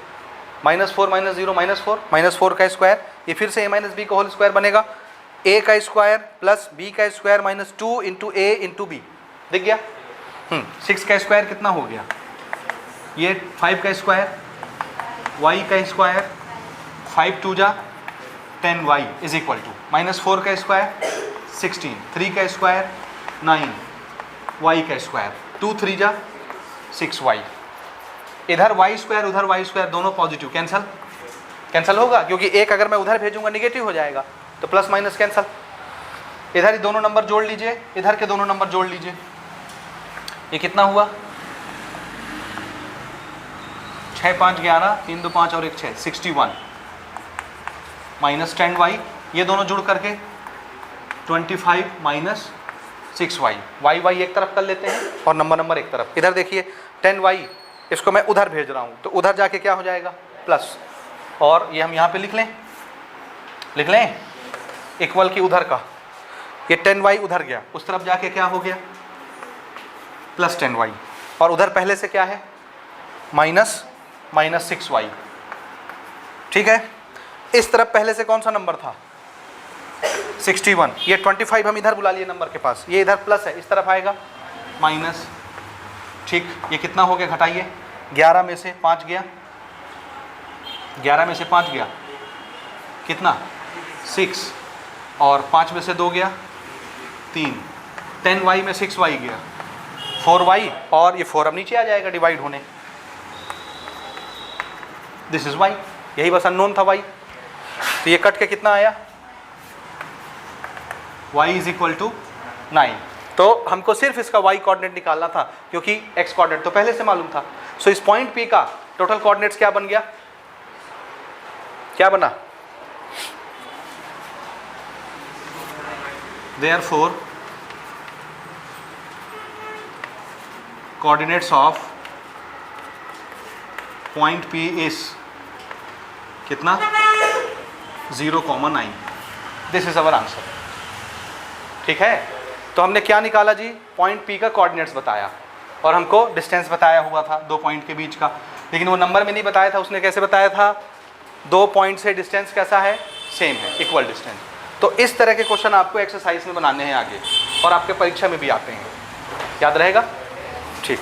[SPEAKER 1] -4 - 0 -4 का स्क्वायर। ये फिर से a माइनस बी का होल स्क्वायर बनेगा, a का स्क्वायर प्लस b का square minus 2 into a into B, दिख गया। 6 का स्क्वायर कितना हो गया, ये 5 का स्क्वायर, y का स्क्वायर 5 2 जा 10y इज इक्वल टू -4 का स्क्वायर 16, 3 का स्क्वायर 9, y का स्क्वायर 2 3 जा 6y। इधर y स्क्वायर उधर y स्क्वायर दोनों पॉजिटिव, कैंसल होगा, क्योंकि एक अगर मैं उधर भेजूंगा निगेटिव हो जाएगा, तो प्लस माइनस कैंसल। इधर ही दोनों नंबर जोड़ लीजिए, इधर के दोनों नंबर जोड़ लीजिए। ये कितना हुआ, 6 5 11, 3 2 5 और 1 6, 61 माइनस 10y, ये दोनों जुड़ करके 25 माइनस 6y, y एक तरफ कर लेते हैं और नंबर एक तरफ। इधर देखिए 10y, इसको मैं उधर भेज रहा हूँ, तो उधर जाके क्या हो जाएगा, प्लस। और ये हम यहाँ पे लिख लें इक्वल की उधर का, ये 10y उधर गया, उस तरफ जाके क्या हो गया, प्लस 10y। और उधर पहले से क्या है, माइनस 6y, ठीक है। इस तरफ पहले से कौन सा नंबर था, 61। ये 25 हम इधर बुला लिए नंबर के पास, ये इधर प्लस है, इस तरफ आएगा माइनस, ठीक। ये कितना हो गया, घटाइए, 11 में से 5 गया, 11 में से 5 गया कितना, 6, और 5 में से 2 गया 3, 10y में 6y गया 4y, और ये 4 अब नीचे आ जाएगा डिवाइड होने, दिस इज y, यही बस अननोन था y। तो ये कट के कितना आया, y इज इक्वल टू 9। तो हमको सिर्फ इसका y कोऑर्डिनेट निकालना था, क्योंकि x कोऑर्डिनेट तो पहले से मालूम था। सो इस पॉइंट P का टोटल कोऑर्डिनेट्स क्या बन गया, क्या बना, therefore coordinates of point P is कितना, 0,9। दिस इज अवर आंसर, ठीक है। तो हमने क्या निकाला जी, पॉइंट P का कोऑर्डिनेट्स बताया, और हमको डिस्टेंस बताया हुआ था 2 पॉइंट के बीच का, लेकिन वो नंबर में नहीं बताया था। उसने कैसे बताया था, 2 पॉइंट से डिस्टेंस कैसा है, सेम है, इक्वल डिस्टेंस। तो इस तरह के क्वेश्चन आपको एक्सरसाइज में बनाने हैं आगे, और आपके परीक्षा में भी आते हैं, याद रहेगा, ठीक।